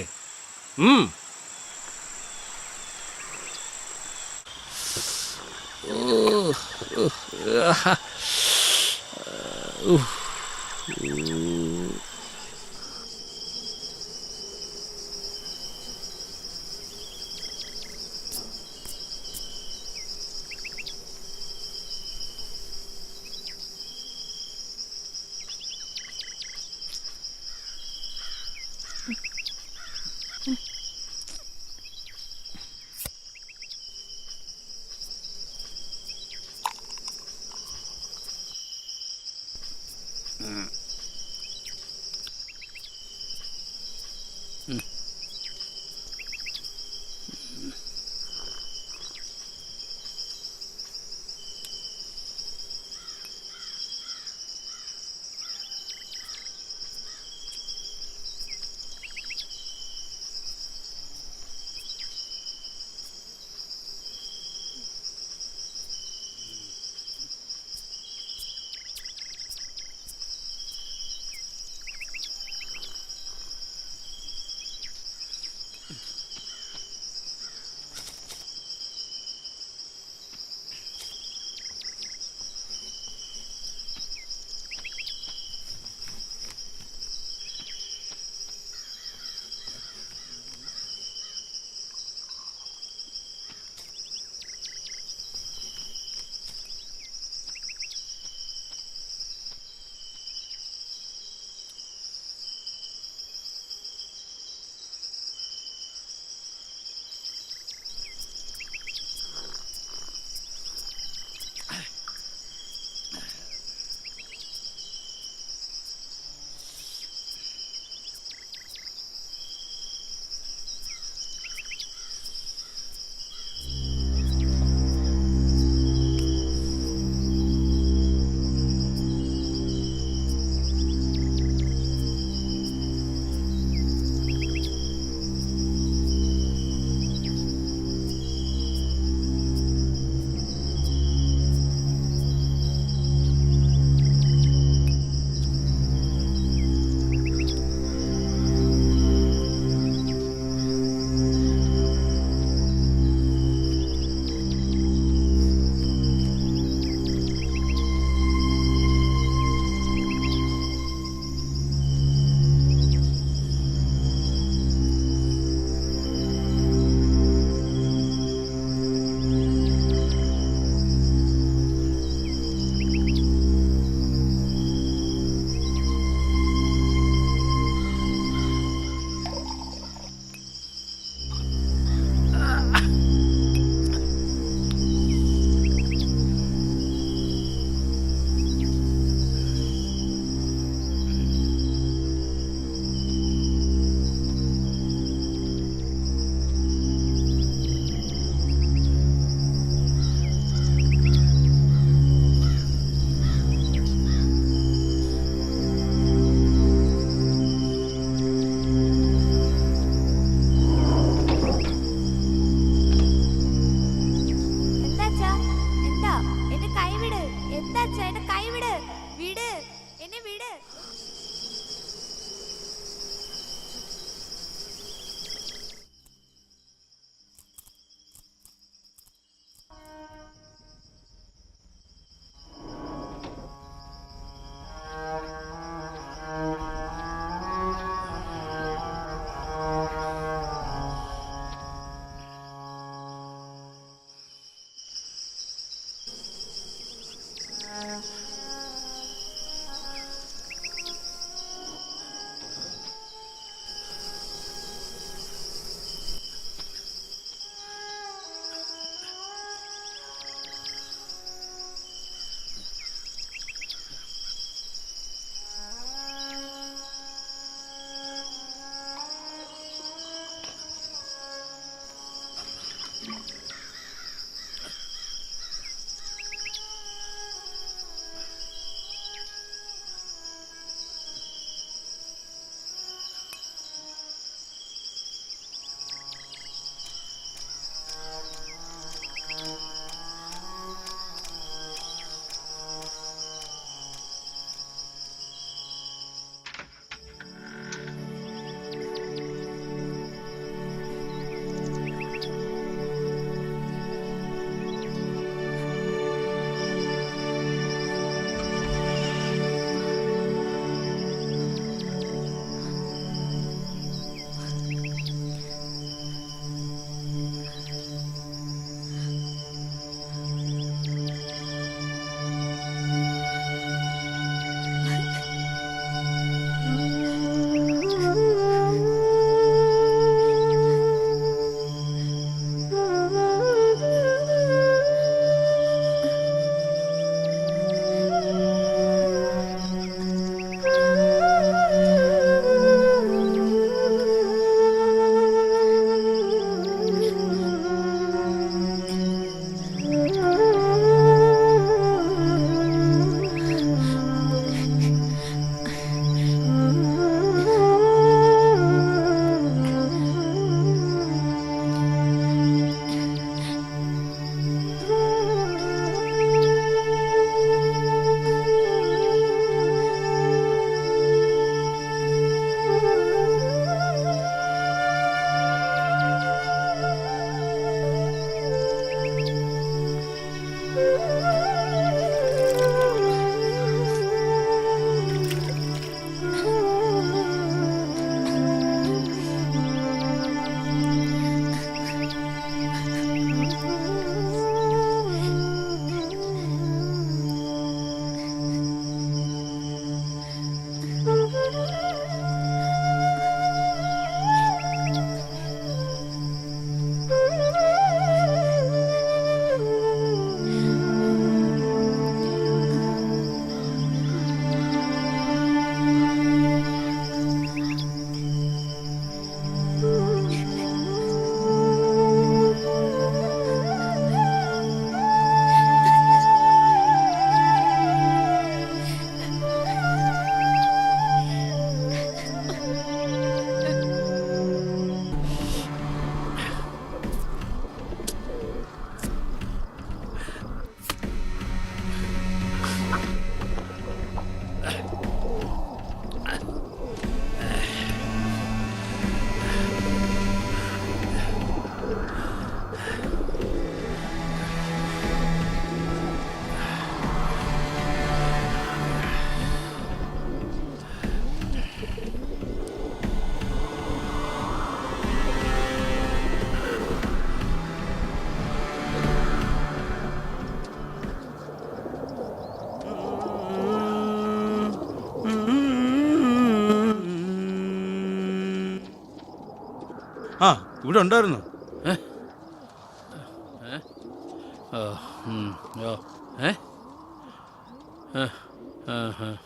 ഇവിടെ ഉണ്ടായിരുന്നു.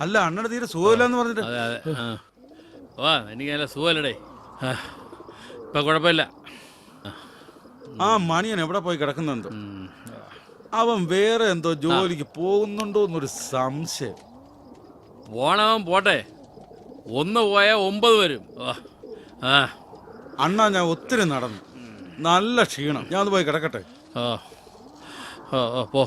അല്ല അണ്ണയുടെ തീരെ സുഖമില്ലെന്ന് പറഞ്ഞിട്ട്. അതെ അതെ ഓ എനിക്ക് നല്ല സുഖമല്ലടേ. ഇപ്പം കുഴപ്പമില്ല. ആ മണിയൻ എവിടെ പോയി കിടക്കുന്നുണ്ടോ? അവൻ വേറെ എന്തോ ജോലിക്ക് പോകുന്നുണ്ടോ എന്നൊരു സംശയം. പോണവൻ പോട്ടെ, 1 പോയാൽ 9 വരും. അണ്ണാ ഞാൻ ഒത്തിരി നടന്നു, നല്ല ക്ഷീണം. ഞാൻ ഒന്ന് പോയി കിടക്കട്ടെ. ഓ ഓ ഓ പോ.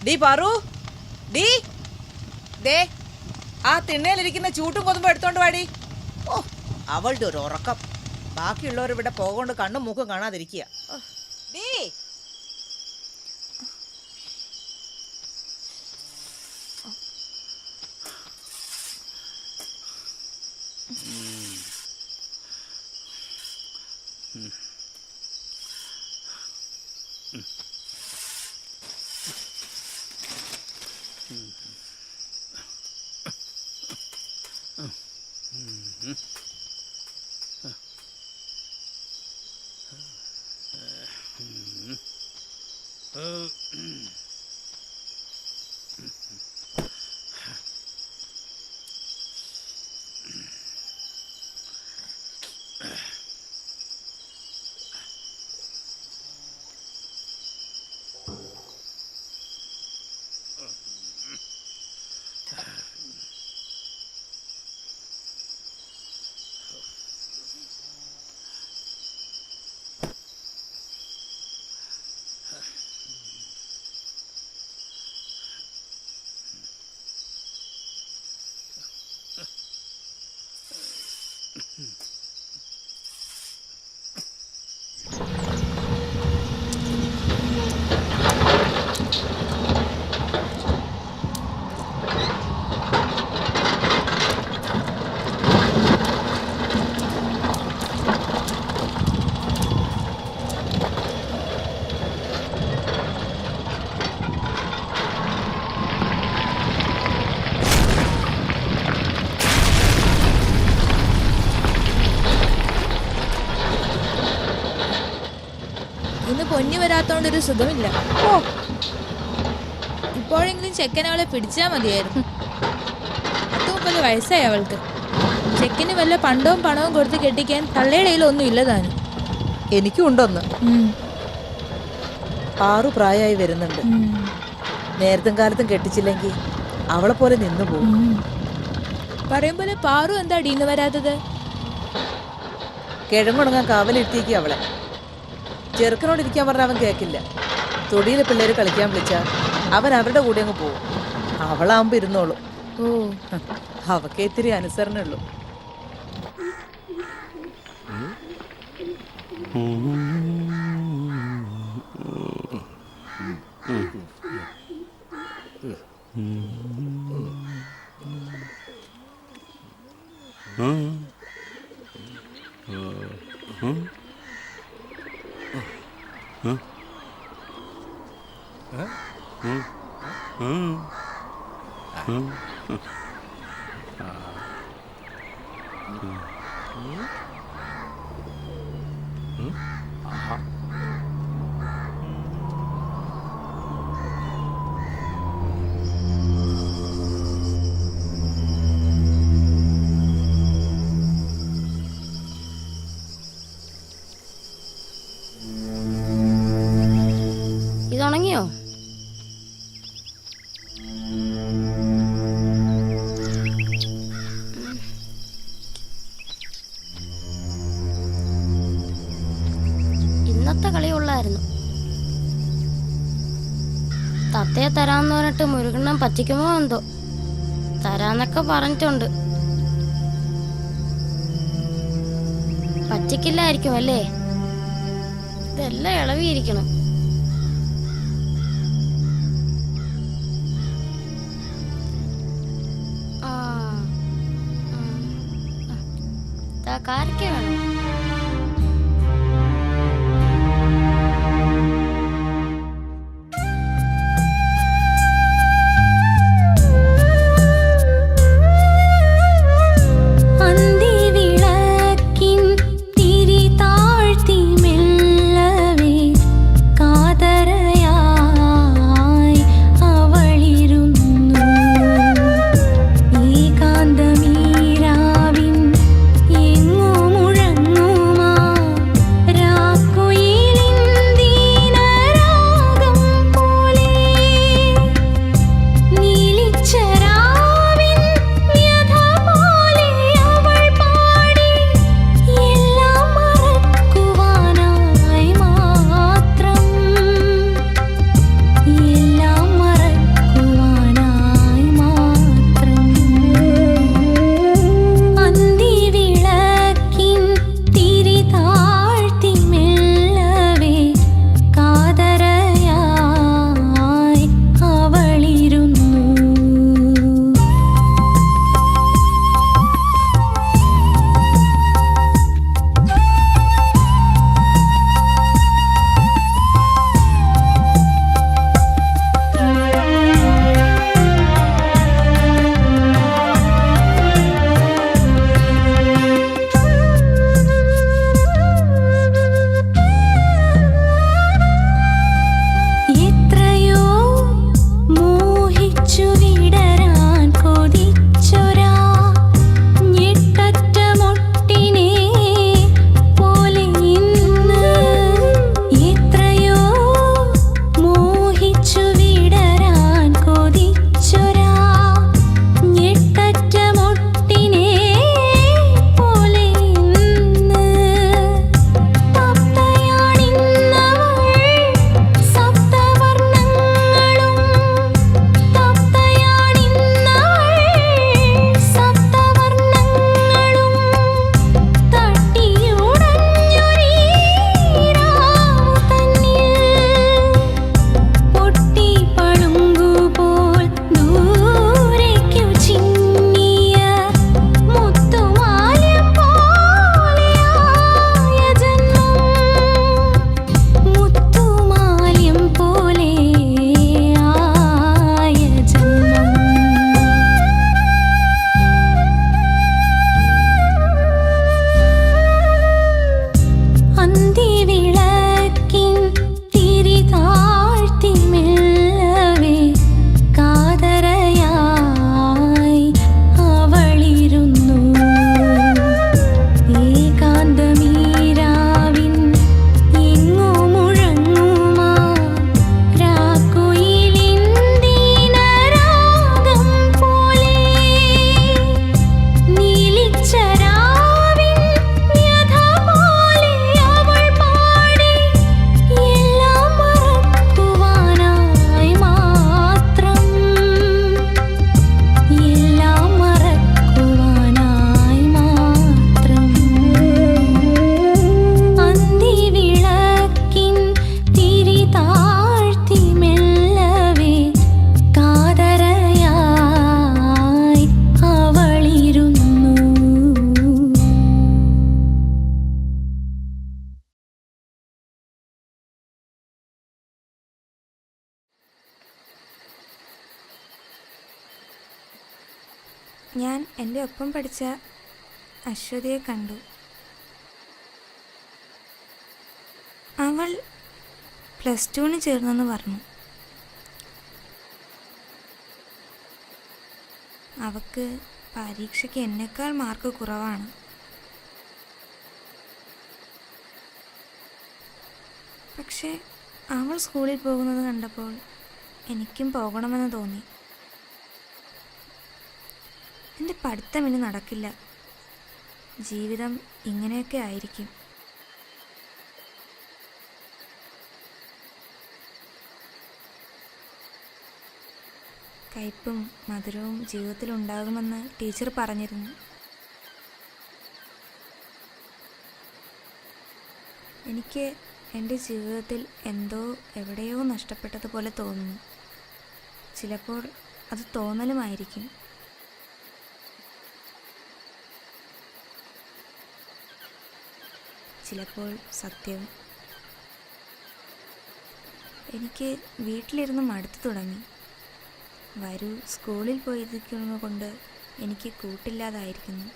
ഡീ പാറു, ഡീ ദേ ആ തിണ്ണയിലിരിക്കുന്ന ചൂട്ടും കൊതുമ്പോ എടുത്തോണ്ട് വാടി. ഓ അവളുടെ ഒരു ഉറക്കം. ബാക്കിയുള്ളവർ ഇവിടെ പോകൊണ്ട് കണ്ണും മൂക്കും കാണാതിരിക്കുക. ഡീ പൊന്നി വരാത്തോണ്ടൊരു സുഖമില്ല. ഓ ഇപ്പോഴെങ്കിലും ചെക്കൻ അവളെ പിടിച്ചാൽ മതിയായിരുന്നു. 30 വയസ്സായി അവൾക്ക്. ചെക്കന് വല്ല പണ്ടവും പണവും കൊടുത്ത് കെട്ടിക്കാൻ തള്ളയുടെ കയ്യിലൊന്നും ഇല്ലതാനും. എനിക്കും ഉണ്ടോന്ന്. പാറു പ്രായമായി വരുന്നുണ്ട്. നേരത്തും കാലത്തും കെട്ടിച്ചില്ലെങ്കിൽ അവളെ പോലെ നിന്നു പോകും. പറയുമ്പോലെ പാറു എന്താ അടിയിന്ന് വരാത്തത്? കിഴങ്ങുണങ്ങാൻ കാവലിരുത്തിയേക്ക് അവളെ. ചെറുക്കനോട് ഇരിക്കാൻ പറഞ്ഞാൽ അവൻ കേൾക്കില്ല. തൊടിയിലെ പിള്ളേര് കളിക്കാൻ വിളിച്ചാൽ അവൻ അവരുടെ കൂടെ അങ്ങ് പോകും. അവളാകുമ്പോ ഇരുന്നോളൂ. ഓ അവക്കേ ഇത്തിരി അനുസരണുള്ളൂ. തത്തയെ തരാന്ന് പറഞ്ഞിട്ട് മുരുകണ്ണൻ പറ്റിക്കുമോ എന്തോ. തരാന്നൊക്കെ പറഞ്ഞിട്ടുണ്ട്. പറ്റിക്കില്ലായിരിക്കും അല്ലേ? ഇതെല്ലാം ഇളവിയിരിക്കണം. കാരക്ക വേണം. ഞാൻ എൻ്റെ ഒപ്പം പഠിച്ച അശ്വതിയെ കണ്ടു. അവൾ +2 ചേർന്നെന്ന് പറഞ്ഞു. അവൾക്ക് പരീക്ഷയ്ക്ക് എന്നേക്കാൾ മാർക്ക് കുറവാണ്. പക്ഷേ അവൾ സ്കൂളിൽ പോകുന്നത് കണ്ടപ്പോൾ എനിക്കും പോകണമെന്ന് തോന്നി. എൻ്റെ പഠിത്തം ഇനി നടക്കില്ല, ജീവിതം ഇങ്ങനെയൊക്കെ ആയിരിക്കും. കയ്പും മധുരവും ജീവിതത്തിൽ ഉണ്ടാകുമെന്ന് ടീച്ചർ പറഞ്ഞിരുന്നു. എനിക്ക് എൻ്റെ ജീവിതത്തിൽ എന്തോ എവിടെയോ നഷ്ടപ്പെട്ടതുപോലെ തോന്നുന്നു. ചിലപ്പോൾ അത് തോന്നലുമായിരിക്കും. ചിലപ്പോൾ സത്യവും. എനിക്ക് വീട്ടിലിരുന്ന് മടുത്തു തുടങ്ങി. വരൂ സ്കൂളിൽ പോയിരിക്കുന്നത് കൊണ്ട് എനിക്ക് കൂട്ടില്ലാതായിരിക്കുന്നു.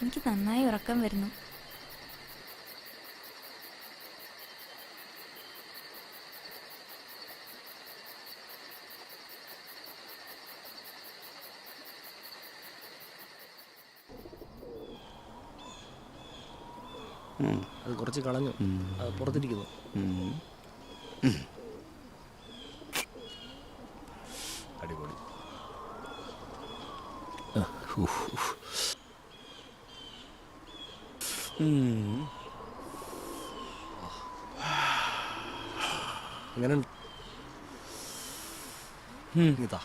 എനിക്ക് നന്നായി ഉറക്കം വരുന്നു. അത് കുറച്ച് കളഞ്ഞു, അത് പുറത്തിരിക്കുന്നു. അടിപൊളി. എങ്ങനെ ഇതാ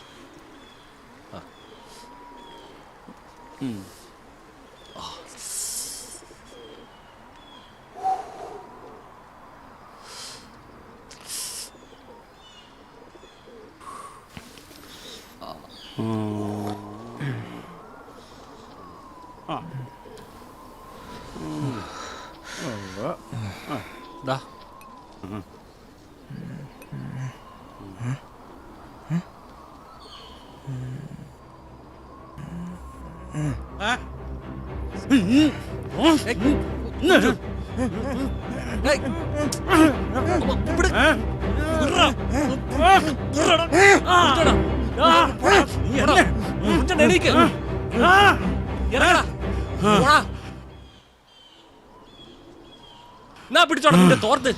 ദാ പിടിച്ചോടാ നിന്റെ തോർത്ത്.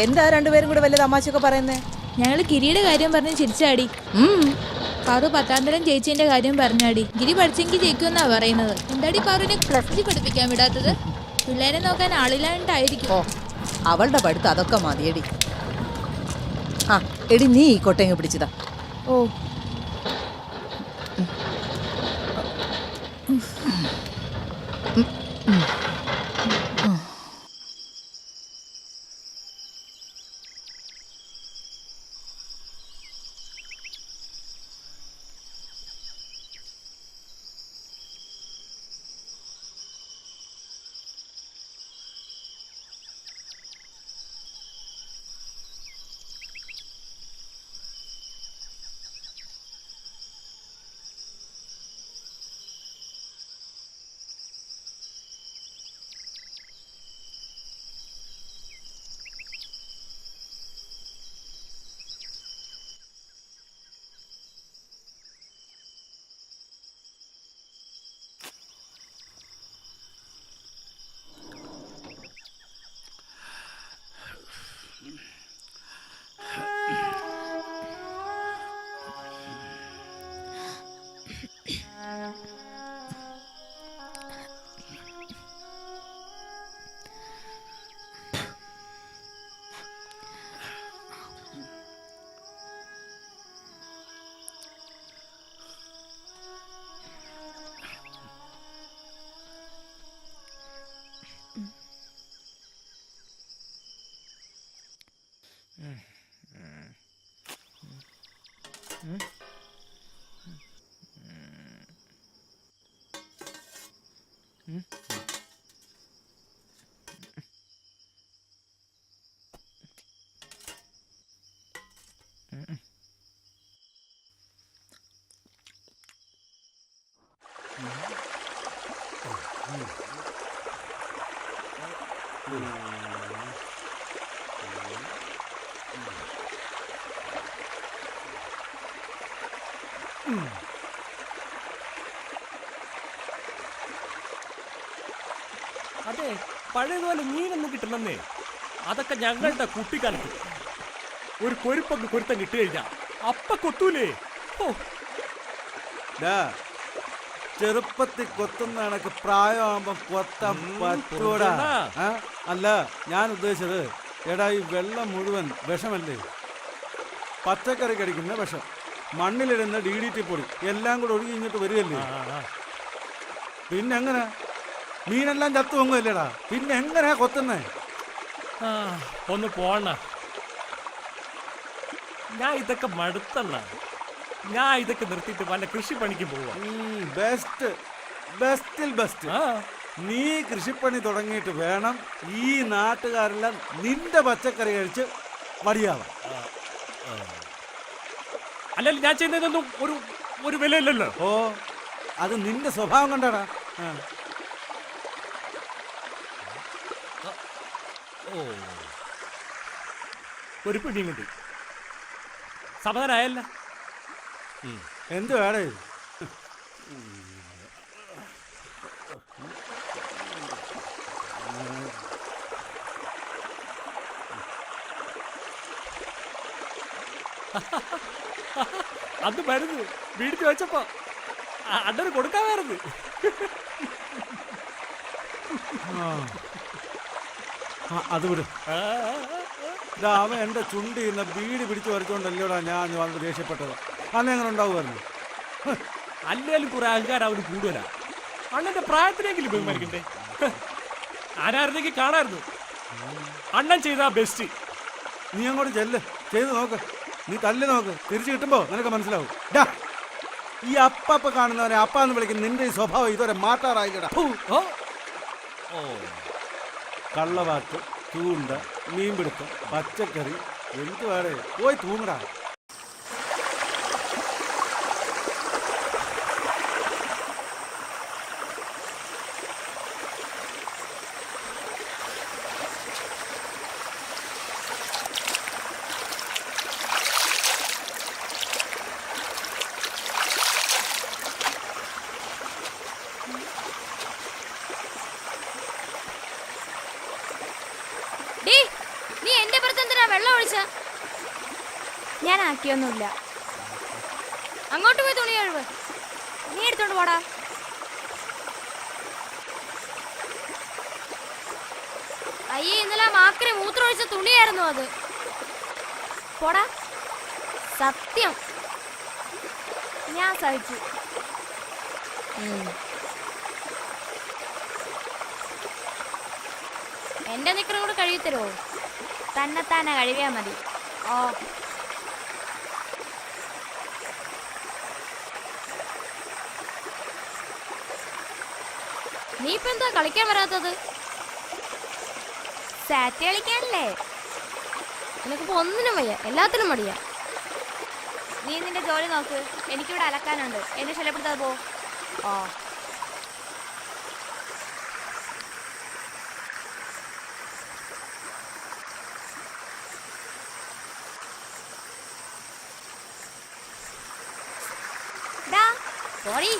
എന്താ രണ്ടുപേരും കൂടെ വലിയ തമാശയൊക്കെ പറയുന്നേ? ഞങ്ങൾ ഗിരിയുടെ കാര്യം പറഞ്ഞ് ചിരിച്ചാടി. പാറു 10ാം തരം ചേച്ചീന്റെ കാര്യം പറഞ്ഞാടി. ഗിരി പഠിച്ചെങ്കിൽ ജയിക്കുമെന്നാ പറയുന്നത്. എന്താടി പാറുവിനെ ക്ലസ്സിൽ പഠിപ്പിക്കാൻ വിടാത്തത്? പിള്ളേരെ നോക്കാൻ ആളില്ലാണ്ടായിരിക്കും. അവളുടെ പഠിത്തം അതൊക്കെ മതിയടി. ആ എടി, നീ ഈ കൊട്ടയങ്ങ് പിടിച്ചതാ. ഓ അതെ, പഴയതുപോലെ മീനൊന്നും കിട്ടണമെന്നേ. അതൊക്കെ ഞങ്ങളുടെ കുട്ടിക്കാലത്ത് ഒരു കൊരുപ്പൊക്കെ കൊരുത്തം കിട്ടി കഴിഞ്ഞാ അപ്പ കൊത്തൂലേ. ഓ, ചെറുപ്പത്തിൽ കൊത്തുന്ന കണക്ക് പ്രായമാകുമ്പോ കൊത്താൻ പറ്റൂടാ. അല്ല, ഞാൻ ഉദ്ദേശിച്ചത്, എടാ ഈ വെള്ളം മുഴുവൻ വിഷമല്ലേ? പച്ചക്കറി കടിക്കുന്ന വിഷം, മണ്ണിലിടുന്ന DDT പൊടി എല്ലാം കൂടെ ഒഴുകി ഇങ്ങോട്ട് വരികയല്ലേ. പിന്നെ എങ്ങനെ മീനെല്ലാം ചത്തു പൊങ്ങുമല്ലേടാ? പിന്നെ എങ്ങനെയാ കൊത്തുന്നേ? ഒന്ന് പോണ. ഞാൻ ഇതൊക്കെ മടുത്തല്ല. ഞാൻ ഇതൊക്കെ നിർത്തിയിട്ട് വല്ല കൃഷിപ്പണിക്ക് പോവാ. ബെസ്റ്റ്, ബെസ്റ്റിൽ ബെസ്റ്റ്. നീ കൃഷിപ്പണി തുടങ്ങിയിട്ട് വേണം ഈ നാട്ടുകാരെല്ലാം നിന്റെ പച്ചക്കറി കഴിച്ച് മടിയാവാം. അല്ലെങ്കിൽ ഞാൻ ചെയ്യുന്നതൊന്നും ഒരു വിലയില്ലല്ലോ. ഓ, അത് നിന്റെ സ്വഭാവം കണ്ടാടാ. ഒരു പിടിയും കൊണ്ട് സമാധാനായല്ല. എന്ത് വേണേ? അത് മരുന്ന് വീടിച്ച് വെച്ചപ്പോ അണ്ണന് കൊടുക്കാമായിരുന്നു. അത് വിടും. അവൻ എൻ്റെ ചുണ്ടി ഇന്ന് ബീഡി പിടിച്ച് വരച്ചോണ്ടല്ലോടാ ഞാൻ വളരെ ദേഷ്യപ്പെട്ടത്. അന്ന് എങ്ങനെ ഉണ്ടാവുമായിരുന്നു? അല്ലേലും കുറെ അഹങ്കാരം അവന് കൂടുതലാ. അണ്ണന്റെ പ്രായത്തിനെങ്കിലും ബഹുമാനിക്കണ്ടേ? ആരായിരുന്നെങ്കിൽ കാണായിരുന്നു. അണ്ണൻ ചെയ്താ ബെസ്റ്റ്. നീ അങ്ങോട്ട് ചെല്ല്, ചെയ്ത് നോക്ക്. നീ തല്ല് നോക്ക്, തിരിച്ചു കിട്ടുമ്പോ നിനക്ക് മനസ്സിലാവും. ഈ അപ്പ കാണുന്നവനെ അപ്പാന്ന് വിളിക്കുന്ന നിന്റെ ഈ സ്വഭാവം ഇതുവരെ മാറ്റാറായില്ലടാ. കള്ളവാറ്റ്, ചൂണ്ട, മീൻപിടുത്തം, പച്ചക്കറി, എന്ത് വേറെ പോയി തൂങ്ങടാ. നീ എന്റെ പുറത്ത് എന്തിനാ വെള്ളം ഒഴിച്ച? ഞാൻ ആക്കിയൊന്നുമില്ല. അങ്ങോട്ട് പോയി തുണി കഴുവ്. നീ എടുത്തോണ്ട് പോടാ. അയ്യേ, ഇന്നലെ മാക്രി മൂത്രം ഒഴിച്ച തുണിയായിരുന്നു അത്. പോടാ. സത്യം ഞാൻ സഹിച്ചു. എന്റെ നിക്കറും കൂടെ കഴുകിത്തരോ? തന്നെത്താനെ കഴിവിയാ മതി. ഓ, നീ ഇപ്പൊ എന്താ കളിക്കാൻ വരാത്തത്? സാറ്റ് കളിക്കാനല്ലേ? നിനക്കിപ്പോ ഒന്നിനും വയ്യ, എല്ലാത്തിനും മടിയാ. നീ നിന്റെ ജോലി നോക്ക്. എനിക്കിവിടെ അലക്കാനുണ്ട്. എന്നെ ശല്യപ്പെടുത്താതെ പോ. ഓ, പോടി.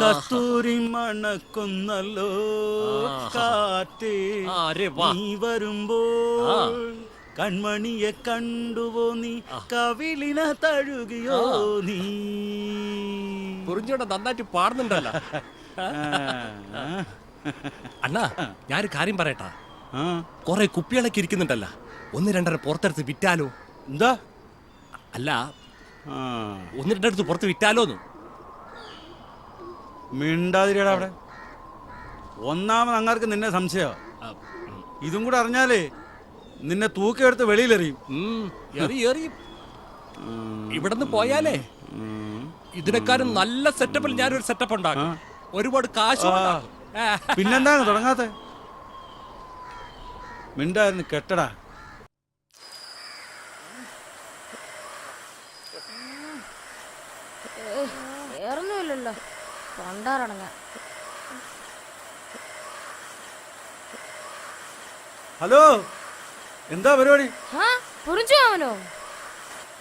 കസ്തൂരി മണക്കുന്നല്ലോ കാറ്റേ, നീ വരുമ്പോൾ കൺമണിയെ കണ്ടുവോ നീ, കവിളിന തഴുകിയോ നീ. കുറിഞ്ഞോടെ നന്നായിട്ട് പാടുന്നുണ്ടല്ലോ. അണ്ണാ, ഞാനൊരു കാര്യം പറയട്ടാ. കൊറേ കുപ്പികളൊക്കെ ഇരിക്കുന്നുണ്ടല്ലോ, 1-2 പുറത്തെടുത്ത് വിറ്റാലോ? എന്താ? അല്ല, 1-2 പുറത്ത് വിറ്റാലോന്ന്. മിണ്ടാതിരിയടാ അവിടെ. ഒന്നാമത് അങ്ങാർക്ക് നിന്നെ സംശയം. ഇതും കൂടെ അറിഞ്ഞാലേ നിന്നെ തൂക്കിയെടുത്ത് വെളിയിലെറിയും. ഇവിടുന്ന് പോയാലേ ഇതിനെക്കാരും നല്ല സെറ്റപ്പിൽ ഞാനൊരു സെറ്റപ്പ് ഉണ്ടാക്കും. ഒരുപാട് കാശ്. പിന്നെന്താണ് തുടങ്ങാത്ത? മിണ്ടായിരുന്നു കെട്ടടാ. വേറൊന്നുമില്ലല്ലോ കൊണ്ടാറടങ്ങ. ഹലോ, എന്താ പരിപാടി? പുറിഞ്ചു അവനോ?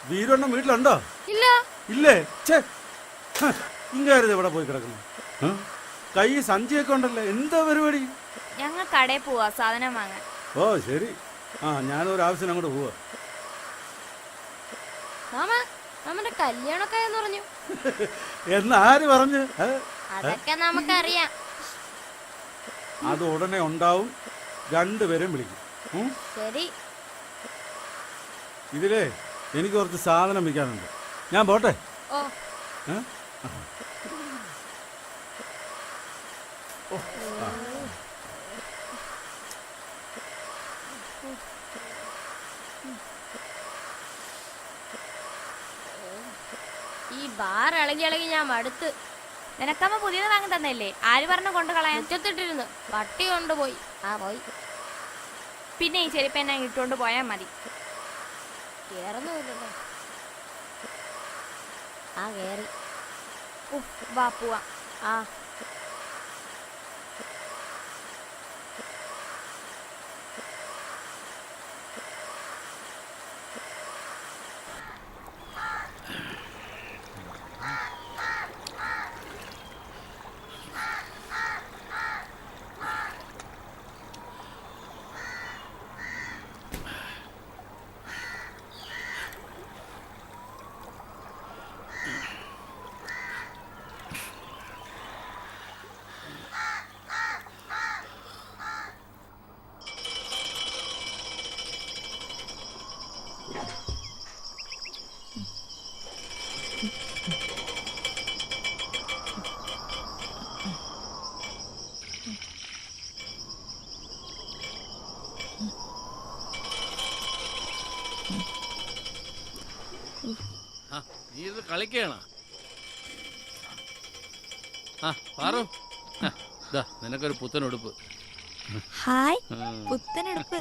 വീരണ്ണൻ വീട്ടിലുണ്ടോ? ഇല്ല. ഇല്ലേ? ഛേ, ഇങ്ങാരുത് ഇവിടെ പോയി കിടക്കുന്നു. കൈ സഞ്ചിയൊക്കെ ഉണ്ടല്ലോ, എന്താ പരിപാടി? ഞങ്ങൾ കടയിൽ പോവാ സാധനം വാങ്ങാൻ. ഓ ശരി. ഞാനൊരു ആവശ്യം അങ്ങോട്ട് പോവാ. നമ്മുടെ കല്യാണമൊക്കെ എന്ന് പറഞ്ഞു. എന്നാര് പറഞ്ഞു? അതൊക്കെ നമുക്കറിയാം. അത് ഉടനെ ഉണ്ടാവും, രണ്ടുപേരും വിളിക്കും. ശരി. ഇതിലേ എനിക്ക് കുറച്ച് സാധനം വിൽക്കാനുണ്ട്, ഞാൻ പോട്ടെ. ഓ ഈ ബാർ ഇളകി ഞാൻ മടുത്ത്. നിനക്കമ്മ പുതിയത് വാങ്ങി തന്നല്ലേ? ആര് പറഞ്ഞു കൊണ്ട് കളയാൻ? മുറ്റത്തിട്ടിരുന്ന് പട്ടി കൊണ്ടുപോയി. പോയി. പിന്നെ ഈ ചെരുപ്പ് എന്നെ ഇട്ടുകൊണ്ട് പോയാൽ മതി. കേറൊന്നുമില്ലല്ലോ. കേറി. വാ പോവാ. നീ ഇത് കളിക്കണോ? പാറു, നിനക്കൊരു പുത്തനുടുപ്പ്. ഹായ്, പുത്തനെടുപ്പ്.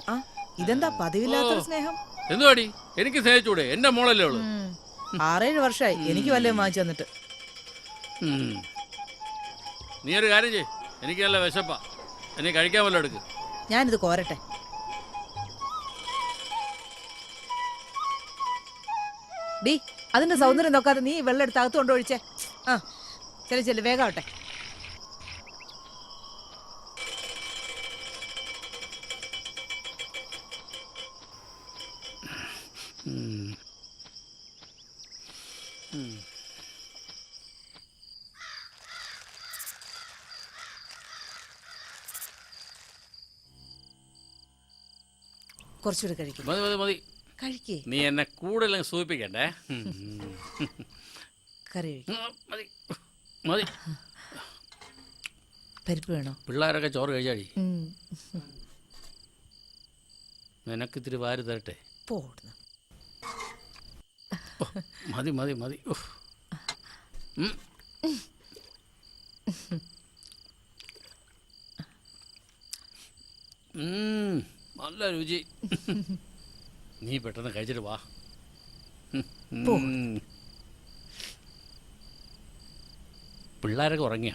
ഇതെന്താ പതിവില്ലാത്തൊരു സ്നേഹം? എന്തുവാടി, എനിക്ക് സ്നേഹിച്ചൂടെ? എന്റെ മോളല്ലേ ഉള്ളു. 6-7 വർഷമായി എനിക്ക് വല്ലതും വാങ്ങിച്ചു തന്നിട്ട്. നീ ഒരു കാര്യം ചെയ്യ്, എനിക്ക് നല്ല വിശപ്പാ, എനിക്ക് കഴിക്കാൻ വല്ലതും എടുക്ക്. ഞാനിത് കോരട്ടെ. ഡി, അതിന്റെ സൗന്ദര്യം നോക്കാതെ നീ വെള്ളം എടുത്ത് അകത്ത് കൊണ്ടൊഴിച്ചേ. ചെല്ലു വേഗാവട്ടെ. കുറച്ചുകൂടി കഴിക്കും. മതി മതി മതി, കഴിക്കേ. നീ എന്നെ കൂടുതൽ സൂചിപ്പിക്കണ്ടേ. കറി മതി മതി. പരിപ്പ് വേണോ? പിള്ളേരൊക്കെ ചോറ് കഴിച്ചാടി. നിനക്കിത്തിരി വാരി തരട്ടെ? മതി മതി മതി. നല്ല രുചി. നീ പെട്ടെന്ന് കഴിച്ചിട്ട് വാ. പിള്ളേരൊക്കെ ഉറങ്ങിയ?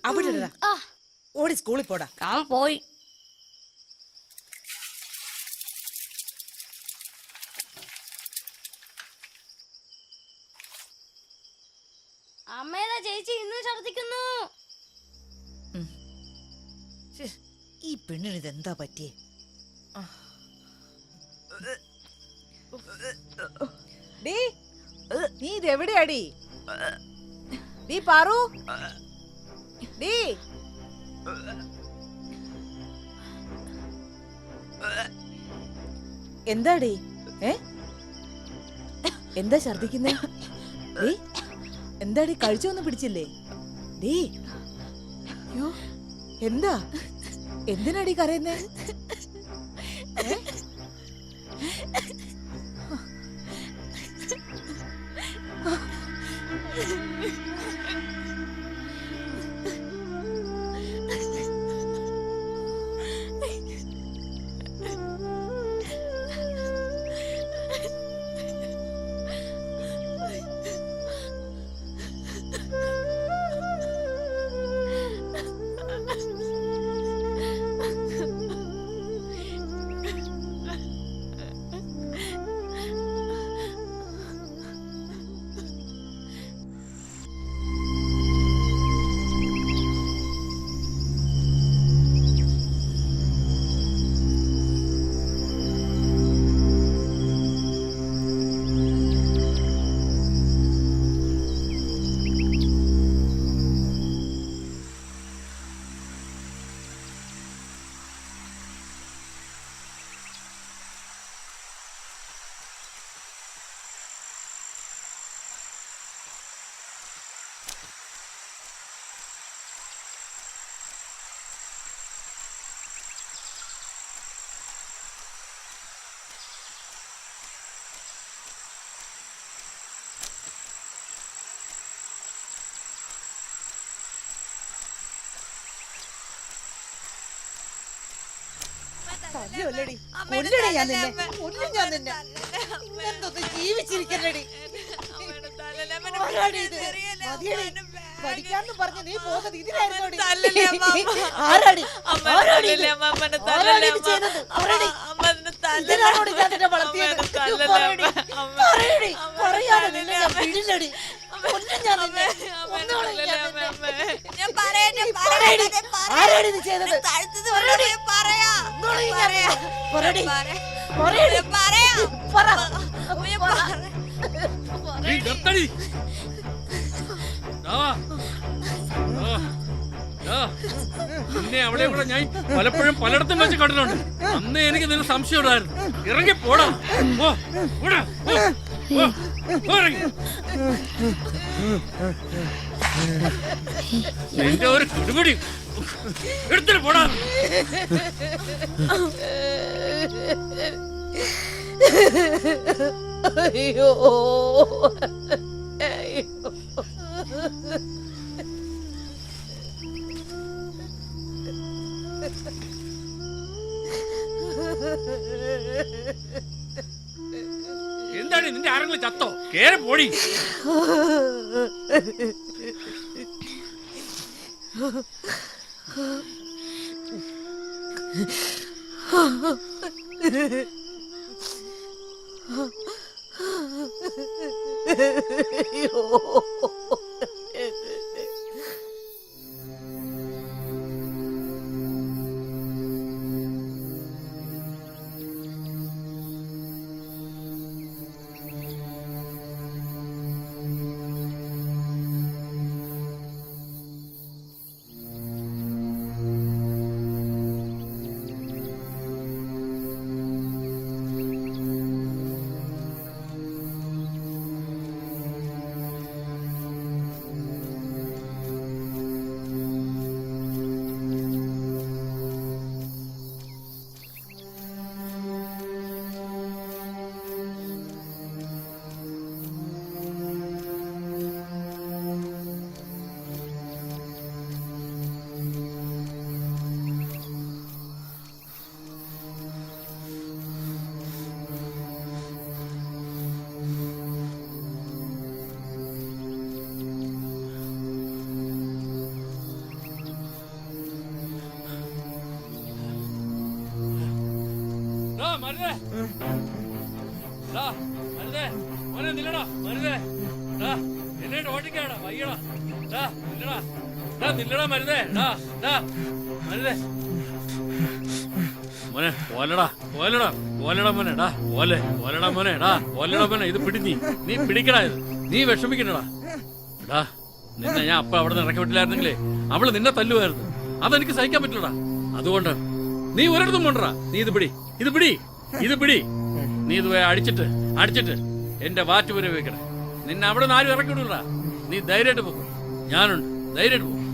അവിടെ ഓടി സ്കൂളിൽ പോടാ. ഞാൻ പോയി. അമ്മേതാ ചേച്ചി ഇന്ന് ഛർദിക്കുന്നു. ഈ പെണ്ണിന് ഇതെന്താ പറ്റിയേ? നീ ഇതെവിടെയാടി? D Paru, D. എന്താടി? എന്താ ഛർദിക്കുന്നേ? എന്താടി, കഴിച്ചൊന്നും പിടിച്ചില്ലേ? ഡീ, എന്താ, എന്തിനാടി കരയുന്നേ? കൊല്ലടി കൊല്ലടി ഞാൻ നിന്നെ കൊല്ലും ഞാൻ നിന്നെ ഇങ്ങനത്തെ ജീവിച്ചിരിക്കല്ലടി ആരാടി ഇത്? മതിയടി. പഠിക്കാന്ന് പറഞ്ഞ് നീ പോകുന്നത് ഇതിലായിരുന്നോടി? ആരാടി? ആരാടി ഇത്? ആരാടി ഇത് ചെയ്തത്? പറയടി. ഇതിലാണോടി ഞാൻ നിന്നെ വളർത്തിയത്? പറയടി. പറയടി. പറയാതെ നിന്നെ ഞാൻ വിടില്ലടി. കൊല്ലും ഞാൻ നിന്നെ. കൊന്നോളും ഞാൻ നിന്നെ. പറയടി. ആരാടി ഇത് ചെയ്തത്? പറയടി. കൊന്നോളും ഞാൻ നിന്നെ. പറയടി. പറയടി. പറ. നീ നിർത്തടി. നിന്നെ അവിടെ ഇവിടെ ഞാൻ പലപ്പോഴും പലയിടത്തും വെച്ച് കണ്ടിട്ടുണ്ട്. അന്ന് എനിക്ക് നിന്നെ സംശയം ഉണ്ടായിരുന്നു. ഇറങ്ങി പോടാ. പോ, പോടാ, പോ, പോ, പോ, ഇറങ്ങി. നിന്റെ ഒരു കിടുപിടി എടുത്തിട്ട് പോടാ. അയ്യോ എന്താണ് നിന്റെ ആരെങ്കിലും ചത്തോ? കേറി പോടി. മരുതേ, മരുതേ, മോനെ നില്ലടാ, മരുതേ, എന്നെ ഓടിക്കാടാ, വയ്യടാ, നില്ലടാ, നില്ലടാ മരുതേ, മരുതേ, മോനെ പോലടാ, പോലടാ, പോലടാ മോനെ, പോലടാ മോനെ, പോലടാ മോനെ, ഇത് പിടി, നീ പിടിക്കടാ, ഇത് നീ വിഷമിക്കണടാ. നിന്നെ ഞാൻ അപ്പ അവിടെ നിന്ന് ഇറക്കി വിട്ടില്ലായിരുന്നെങ്കിലേ അവള് നിന്നെ തല്ലുമായിരുന്നു. അതെനിക്ക് സഹിക്കാൻ പറ്റില്ലടാ. അതുകൊണ്ട് നീ ഒരിടത്തും കൊണ്ടടാ. നീ ഇത് പിടി, ഇത് പിടി, ഇത് പിടി. നീ ഇത് അടിച്ചിട്ട് എന്റെ വാറ്റ് വരെ വെക്കണേ. നിന്നെ അവിടെ നിന്ന് ആരും ഇറക്കി വിടൂടാ. നീ ധൈര്യമായിട്ട് പോകും. ഞാനുണ്ട്, ധൈര്യമായിട്ട് പോകും.